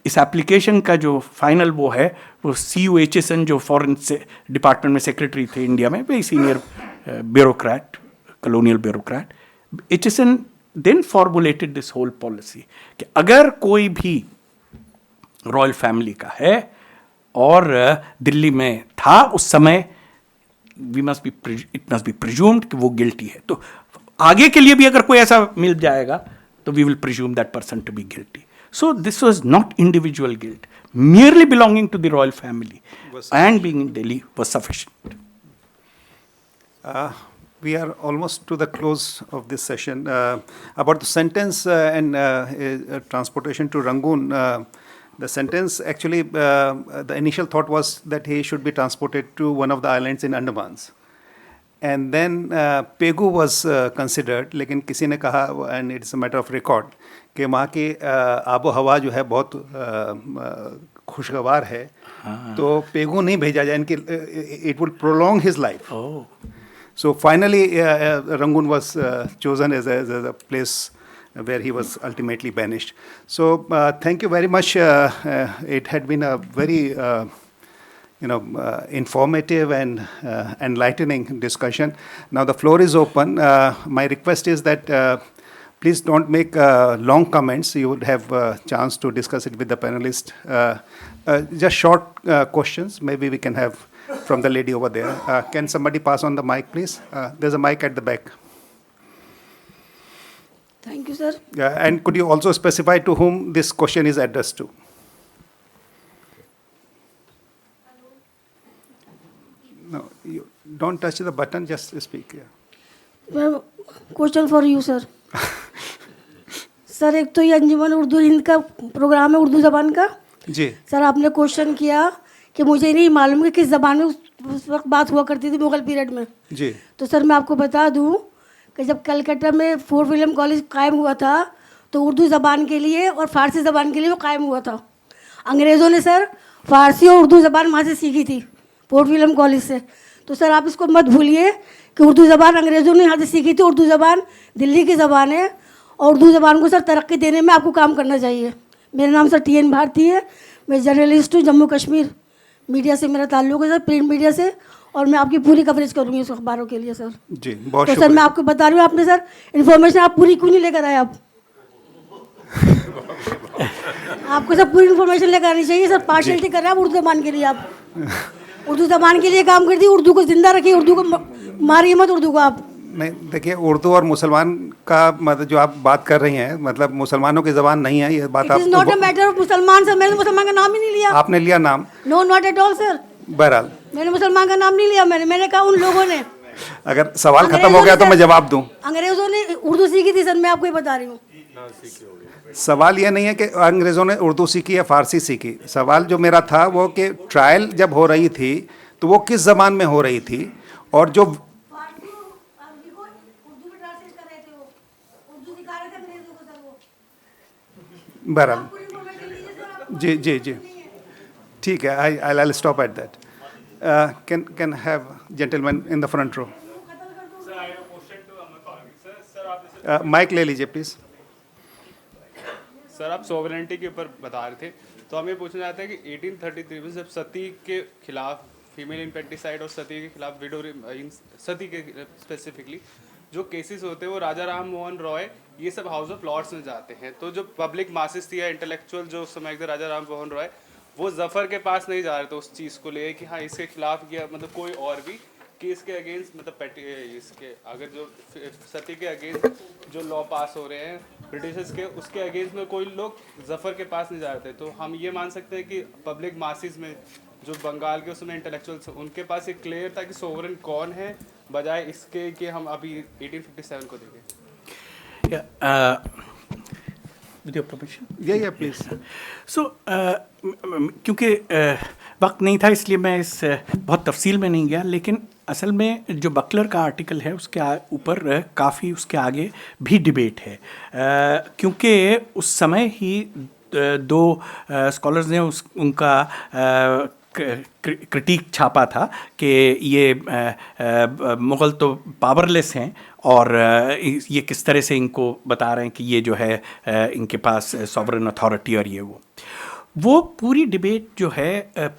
इस एप्लीकेशन का जो फाइनल वो है वो C.U. Acheson, जो फॉरेन से डिपार्टमेंट में सेक्रेटरी थे इंडिया में, very senior bureaucrat, colonial bureaucrat. Acheson then formulated this whole policy कि अगर कोई भी रॉयल फैमिली का है और दिल्ली में था उस समय, it must be presumed कि वो गिल्टी है. तो आगे के लिए भी अगर कोई ऐसा मिल जाएगा तो we will presume that person to be guilty. So this was not individual guilt. Merely belonging to the royal family and being in Delhi was sufficient. We are almost to the close of this session. About the sentence and transportation to Rangoon, the sentence actually, the initial thought was that he should be transported to one of the islands in Andamans. And then Pegu was considered, लेकिन किसी ने कहा, and it's a matter of record, कि वहाँ की आबो हवा जो है बहुत खुशगवार है, तो पेगू नहीं भेजा जाए, इनकी it would prolong his life. Oh. So finally, Rangoon was chosen as a place where he was ultimately banished. So thank you very much. It had been a very, informative and enlightening discussion. Now the floor is open. My request is that please don't make long comments. You would have a chance to discuss it with the panelists. Just short questions. Maybe we can have from the lady over there. Can somebody pass on the mic, please? There's a mic at the back. Thank you, sir. And could you also specify to whom this question is addressed to? No, you don't touch the button, just speak. Yeah. Well, question for you, sir. Sir, एक तो ये अंजुमन उर्दू हिंद का programme है उर्दू ज़बान का. जी. Sir, आपने question किया कि मुझे नहीं मालूम कि किस ज़बान में उस वक्त बात हुआ करती थी मुग़ल पीरियड में. जी. तो सर मैं आपको बता दूं कि जब कलकत्ता में फोर्ट विलियम कॉलेज कायम हुआ था तो उर्दू ज़बान के लिए और फ़ारसी ज़बान के लिए वो कायम हुआ था. अंग्रेज़ों ने सर फ़ारसी और उर्दू ज़बान वहाँ से सीखी थी, फोर्ट विलियम कॉलेज से. तो सर आप इसको मत भूलिए कि उर्दू ज़बान अंग्रेज़ों ने यहाँ से सीखी थी. उर्दू ज़बान दिल्ली की ज़बान है और उर्दू ज़बान को सर तरक्की देने में आपको काम करना चाहिए. मेरा नाम सर TN भारती है. मैं जर्नलिस्ट हूँ, जम्मू कश्मीर मीडिया से मेरा ताल्लुक है सर, प्रिंट मीडिया से, और मैं आपकी पूरी कवरेज करूँगी उस अखबारों के लिए सर. जी, बहुत तो सर मैं आपको बता रही हूँ, आपने सर इन्फॉर्मेशन आप पूरी क्यों नहीं लेकर आए? आप आपको सर पूरी इन्फॉर्मेशन लेकर आनी चाहिए सर. पार्शलिटी कर रहे हैं आप उर्दू ज़बान के लिए. आप उर्दू ज़बान के लिए काम करती है, उर्दू को जिंदा रखिए, उर्दू को मारिए मत उर्दू को. आप नहीं, देखिए उर्दू और मुसलमान का मतलब जो आप बात कर रही हैं, मतलब मुसलमानों की ज़बान नहीं है ये बात. आप नॉट अ मैटर ऑफ मुसलमान सर. मैंने मुसलमान का नाम ही नहीं लिया. आपने लिया नाम? No, not at all sir. बहरहाल मैंने मुसलमान का नाम नहीं लिया. मैंने कहा उन लोगों ने. अगर सवाल खत्म हो गया तो मैं जवाब दूं. अंग्रेजों ने उर्दू सीखी थी सर, मैं आपको ये बता रही हूँ. सवाल ये नहीं है कि अंग्रेज़ों ने उर्दू सीखी या फ़ारसी सीखी. सवाल जो मेरा था वो कि ट्रायल जब हो रही थी तो वो किस ज़बान में हो रही थी, और जो बहरहाल जी जी जी ठीक है I stop at that can have gentleman in the front row mic ले लीजिए प्लीज़ सर आप सॉवरेनिटी के ऊपर बता रहे थे तो हम ये पूछना चाहते हैं कि 1833 में जब सती के खिलाफ फीमेल इनफेंटिसाइड और सती के खिलाफ विडो सती के स्पेसिफिकली जो केसेस होते हैं वो राजा राम मोहन रॉय ये सब हाउस ऑफ लॉर्ड्स में जाते हैं तो जो पब्लिक मासेस थी या इंटेलेक्चुअल जो उस समय के राजा राम मोहन रॉय वो जफ़र के पास नहीं जा रहे थे उस चीज़ को ले कि हाँ इसके खिलाफ या मतलब कोई और भी केस के अगेंस्ट मतलब इसके अगर जो सती के अगेंस्ट जो लॉ पास हो रहे हैं ब्रिटिशर्स के उसके अगेंस्ट में कोई लोग जफ़र के पास नहीं जा रहे थे तो हम ये मान सकते हैं कि पब्लिक मासिस में जो बंगाल के उसमें इंटेलेक्चुअल्स उनके पास एक क्लियर था कि सोवरेन कौन है बजाय इसके कि हम अभी 1857 को देखें विद योर परमिशन या प्लीज़ सो क्योंकि वक्त नहीं था इसलिए मैं इस बहुत तफसील में नहीं गया लेकिन असल में जो बकलर का आर्टिकल है उसके ऊपर काफ़ी उसके आगे भी डिबेट है क्योंकि उस समय ही दो स्कॉलर्स ने उनका क्रिटिक छापा था कि ये मुग़ल तो पावरलेस हैं और ये किस तरह से इनको बता रहे हैं कि ये जो है इनके पास सॉवरेन अथॉरिटी और ये वो पूरी डिबेट जो है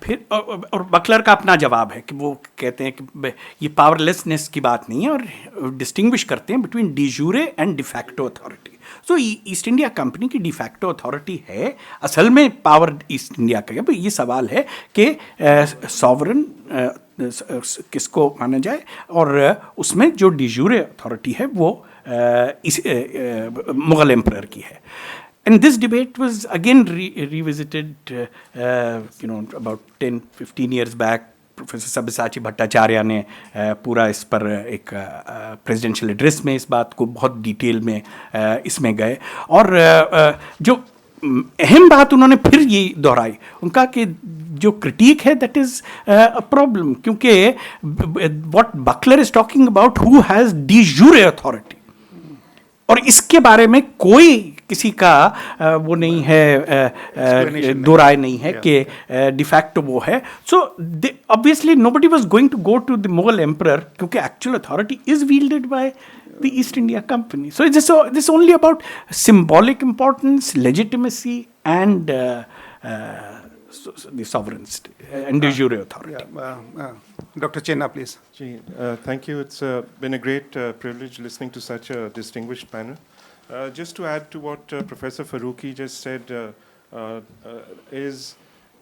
फिर और बकलर का अपना जवाब है कि वो कहते हैं कि ये पावरलेसनेस की बात नहीं है और डिस्टिंग्विश करते हैं between D jure and de facto authority so east India company की डिफैक्टो अथॉरिटी है असल में पावर ईस्ट इंडिया का है ये सवाल है कि सॉवरेन किसको माना जाए और उसमें जो डी जूरे अथॉरिटी है वो इस मुग़ल एम्परर की है. And this debate was again revisited, about 10-15 years back. Professor Sabyasachi Bhattacharya ने पूरा इस पर एक प्रेसिडेंशियल एड्रेस में इस बात को बहुत डिटेल में इसमें गए और जो अहम बात उन्होंने फिर ये दोहराई उनका कि जो क्रिटिक है दैट इज़ अ प्रॉब्लम क्योंकि what Buckler is talking about who has de jure authority और इसके बारे में कोई किसी का वो नहीं है दो राय नहीं है कि डिफैक्टो वो है. So obviously nobody was going to go to the Mughal emperor क्योंकि actual authority is wielded by the East India company. So this only about symbolic importance, legitimacy and the sovereignty and de jure authority. Dr. Chenna, please. Thank you. It's been a great privilege listening to such a distinguished panel. Just to add to what Professor Farooqi just said, is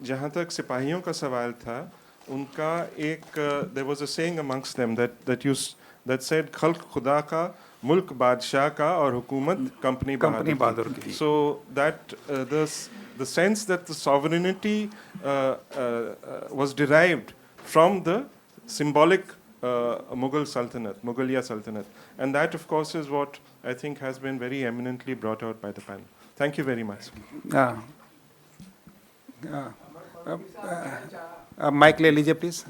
जहाँ तक सिपाहियों का सवाल था, उनका एक there was a saying amongst them that said खल्क खुदा का, मुल्क बादशाह का और हुकूमत कंपनी बहादुर की. So that the sense that the sovereignty was derived from the symbolic Mughaliya Sultanate. And that, of course, is what I think has been very eminently brought out by the panel. Thank you very much. Mic ले लीजिए please.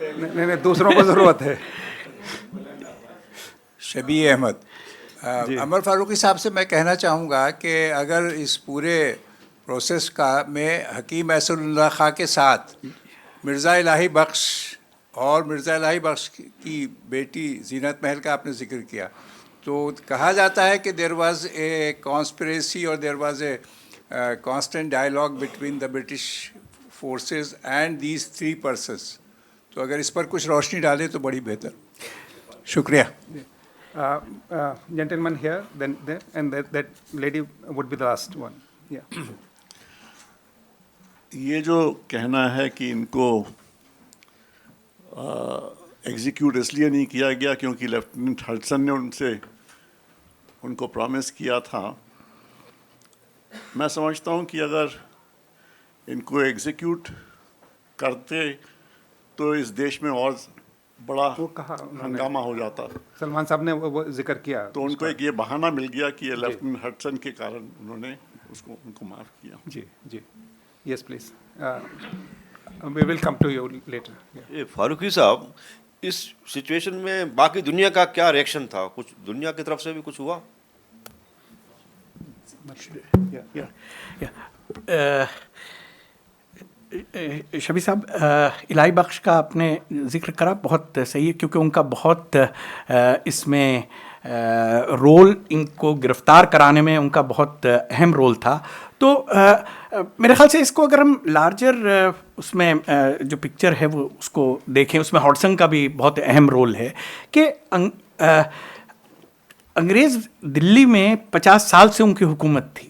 नहीं दूसरों को ज़रूरत है. शबी अहमद. अमर फारूकी साहब से मैं कहना चाहूँगा कि अगर इस पूरे प्रोसेस का में हकीम असदुल्लाह खां के साथ मिर्ज़ा इलाही बख्श और मिर्ज़ा इलाही बख्श की बेटी जीनत महल का आपने जिक्र किया तो कहा जाता है कि देयर वाज ए कॉन्स्पिरेसी और there was a constant dialogue between the British forces and these three persons. तो अगर इस पर कुछ रोशनी डालें तो बड़ी बेहतर. शुक्रिया. Gentleman here, then there, and that lady would be the last one. Yeah. ये जो कहना है कि इनको एग्जीक्यूट इसलिए नहीं किया गया क्योंकि लेफ्टिनेंट हडसन ने उनको प्रॉमिस किया था. मैं समझता हूँ कि अगर इनको एग्जीक्यूट करते तो इस देश में और बड़ा हंगामा हो जाता. सलमान साहब ने वो जिक्र किया तो उनको एक ये बहाना मिल गया कि ये लेफ्टिनेंट हडसन के कारण उन्होंने उनको माफ़ किया. जी जी. Yes please. We will come to you later. ये फारूकी साहब, इस सिचुएशन में बाकी दुनिया का क्या रिएक्शन था? कुछ दुनिया की तरफ से भी कुछ हुआ? शबी साहब, इलाही बख्श का आपने जिक्र करा, बहुत सही है, क्योंकि उनका बहुत इसमें रोल, इनको गिरफ्तार कराने में उनका बहुत अहम रोल था। तो मेरे ख्याल से इसको अगर हम लार्जर उसमें जो पिक्चर है वो उसको देखें, उसमें हॉडसन का भी बहुत अहम रोल है कि अंग्रेज़ दिल्ली में 50 साल से उनकी हुकूमत थी।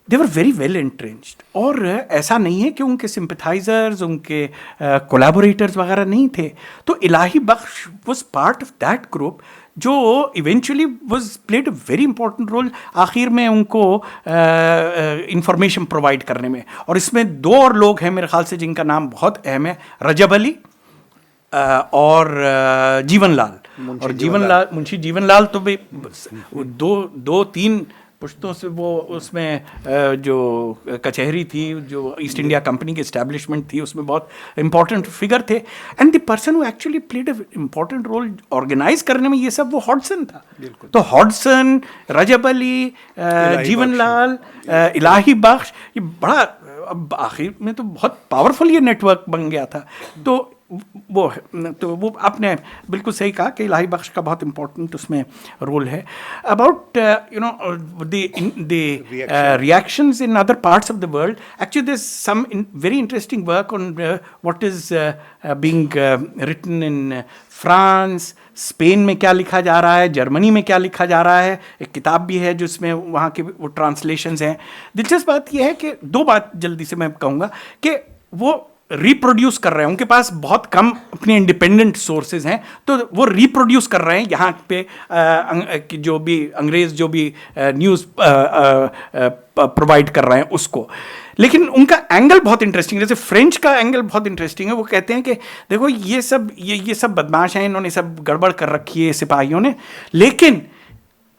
दे वर वेरी वेल एंट्रेंच्ड, और ऐसा नहीं है कि उनके सिंपथाइजर्स, उनके कोलैबोरेटर्स वगैरह नहीं थे। तो Ilahi Bakhsh was part of that group जो eventually was played a very important role आखिर में उनको इंफॉर्मेशन प्रोवाइड करने में। और इसमें 2 और लोग हैं मेरे ख्याल से जिनका नाम बहुत अहम है, रजब अली और जीवन लाल। और मुंशी जीवन लाल तो भी 2-3 पुश्तों से वो उसमें जो कचहरी थी, जो ईस्ट इंडिया कंपनी की एस्टैब्लिशमेंट थी, उसमें बहुत इंपॉर्टेंट फिगर थे। And the person who actually played a important role organize करने में ये सब वो हॉडसन था। तो हॉडसन, रजब अली, जीवन लाल, इलाही बख्श, ये बड़ा, अब आखिर में तो बहुत पावरफुल ये नेटवर्क बन गया था। तो वो आपने बिल्कुल सही कहा कि इलाही बख्श का बहुत इंपॉर्टेंट उसमें रोल है। About the reactions in other parts of the world, actually there's some very interesting work on what is being written in France, Spain में क्या लिखा जा रहा है, जर्मनी में क्या लिखा जा रहा है। एक किताब भी है जिसमें वहाँ के वो ट्रांसलेशंस हैं। दिलचस्प बात यह है कि 2 बात जल्दी से मैं कहूँगा कि वो रिप्रोड्यूस कर रहे हैं, उनके पास बहुत कम अपने इंडिपेंडेंट सोर्सेज हैं, तो वो रिप्रोड्यूस कर रहे हैं यहाँ पे जो भी अंग्रेज़ जो भी न्यूज़ प्रोवाइड कर रहे हैं उसको। लेकिन उनका एंगल बहुत इंटरेस्टिंग है, जैसे फ्रेंच का एंगल बहुत इंटरेस्टिंग है। वो कहते हैं कि देखो ये सब बदमाश हैं, इन्होंने सब गड़बड़ कर रखी है सिपाहियों ने, लेकिन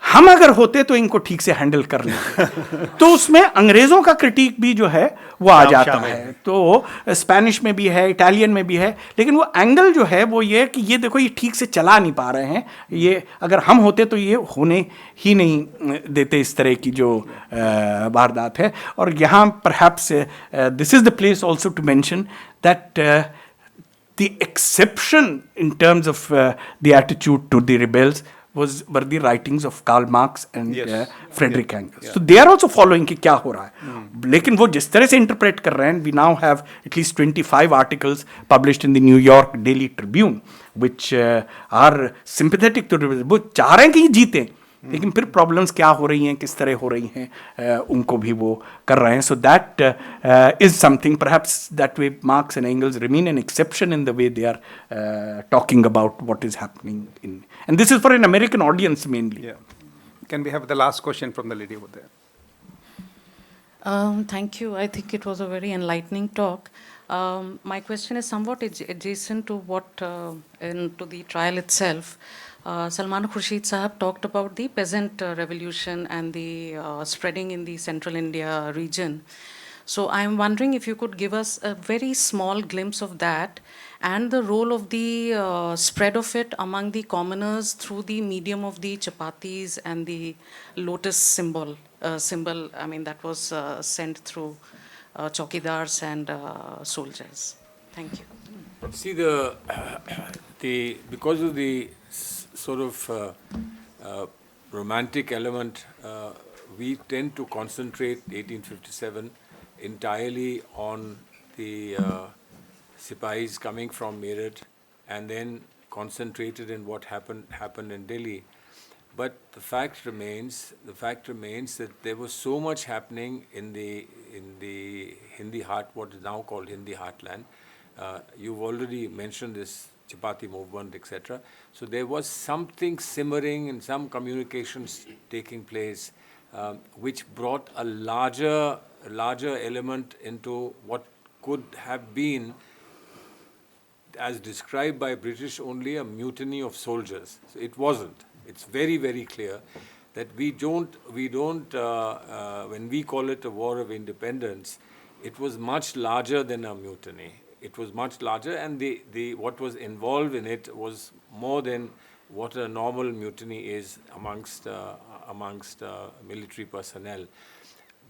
हम अगर होते तो इनको ठीक से हैंडल कर लेते। तो उसमें अंग्रेज़ों का क्रिटिक भी जो है वो आ जाता है। तो स्पेनिश में भी है, इटालियन में भी है, लेकिन वो एंगल जो है वो ये कि ये देखो ये ठीक से चला नहीं पा रहे हैं, ये अगर हम होते तो ये होने ही नहीं देते, इस तरह की जो वारदात है। और यहाँ perhaps this is the place also to mention that the exception in terms of the attitude to the rebels were the writings of Karl Marx and Friedrich Engels. So they are also following कि क्या हो रहा है, लेकिन वो जिस तरह से इंटरप्रेट कर रहे हैं, we now have at least 25 articles published in the New York Daily Tribune which are sympathetic to rebels. वो चाह रहे हैं कि ये जीतें, लेकिन फिर प्रॉब्लम्स क्या हो रही हैं, किस तरह हो रही हैं, उनको भी वो कर रहे हैं. So that is something perhaps that way Marx and Engels remain an exception in the way they are talking about what is happening in, and this is for an American audience mainly. Can we have the last question from the lady over there? Thank you. I think it was a very enlightening talk. My question is somewhat adjacent to what to the trial itself. Salman Khurshid Sahab talked about the peasant revolution and the spreading in the central India region. So I'm wondering if you could give us a very small glimpse of that and the role of the spread of it among the commoners through the medium of the chapatis and the lotus symbol. I mean, that was sent through chowkidars and soldiers. Thank you. See, because of the sort of romantic element, we tend to concentrate 1857 entirely on the Sipahis coming from Meerut and then concentrated in what happened in Delhi. But the fact remains that there was so much happening in the Hindi heart, what is now called Hindi heartland. You've already mentioned this Chapati movement, etc. So there was something simmering and some communications taking place, which brought a larger element into what could have been, as described by British, only a mutiny of soldiers. So it wasn't. It's very, very clear that we don't when we call it a war of independence, it was much larger than a mutiny. It was much larger, and what was involved in it was more than what a normal mutiny is amongst military personnel.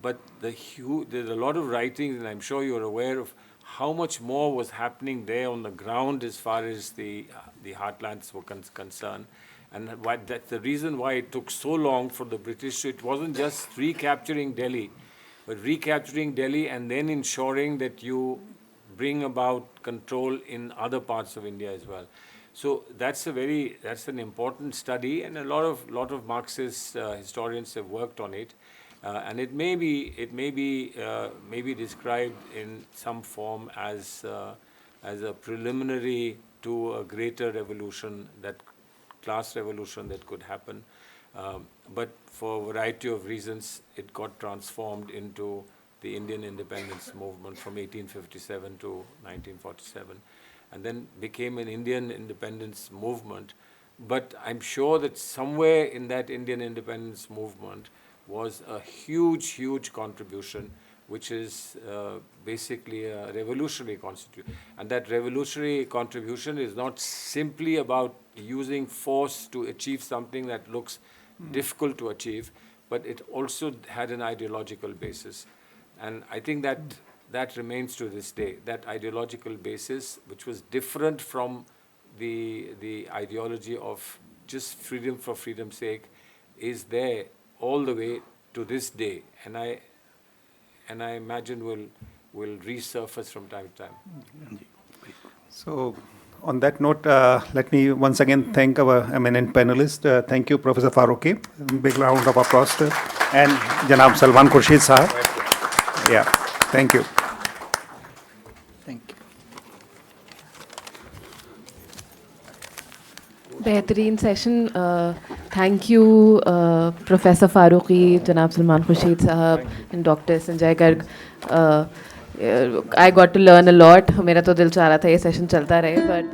But there's a lot of writings, and I'm sure you're aware of how much more was happening there on the ground as far as the heartlands were concerned. And that's the reason why it took so long for the British. It wasn't just recapturing Delhi, but recapturing Delhi and then ensuring that you bring about control in other parts of India as well. So that's an important study, and a lot of Marxist historians have worked on it. And it may be described in some form as a preliminary to a greater revolution, that class revolution that could happen. But for a variety of reasons, it got transformed into the Indian independence movement from 1857 to 1947, and then became an Indian independence movement. But I'm sure that somewhere in that Indian independence movement was a huge contribution, which is basically a revolutionary constitution. And that revolutionary contribution is not simply about using force to achieve something that looks difficult to achieve, but it also had an ideological basis. And I think that remains to this day, that ideological basis, which was different from the ideology of just freedom for freedom's sake, is there all the way to this day, and I imagine will resurface from time to time. So, on that note, let me once again thank our eminent panelists. Thank you, Professor Farooqi. Big round of applause to, and Janab Salman Khurshid Sahab. Yeah, thank you. Thank you. बेहतरीन session. Thank you professor Farooqui, जनाब Salman Khurshid sahab and doctor Sanjay Garg. I got to learn a lot. मेरा तो दिल चाह रहा था ये session चलता रहे, बट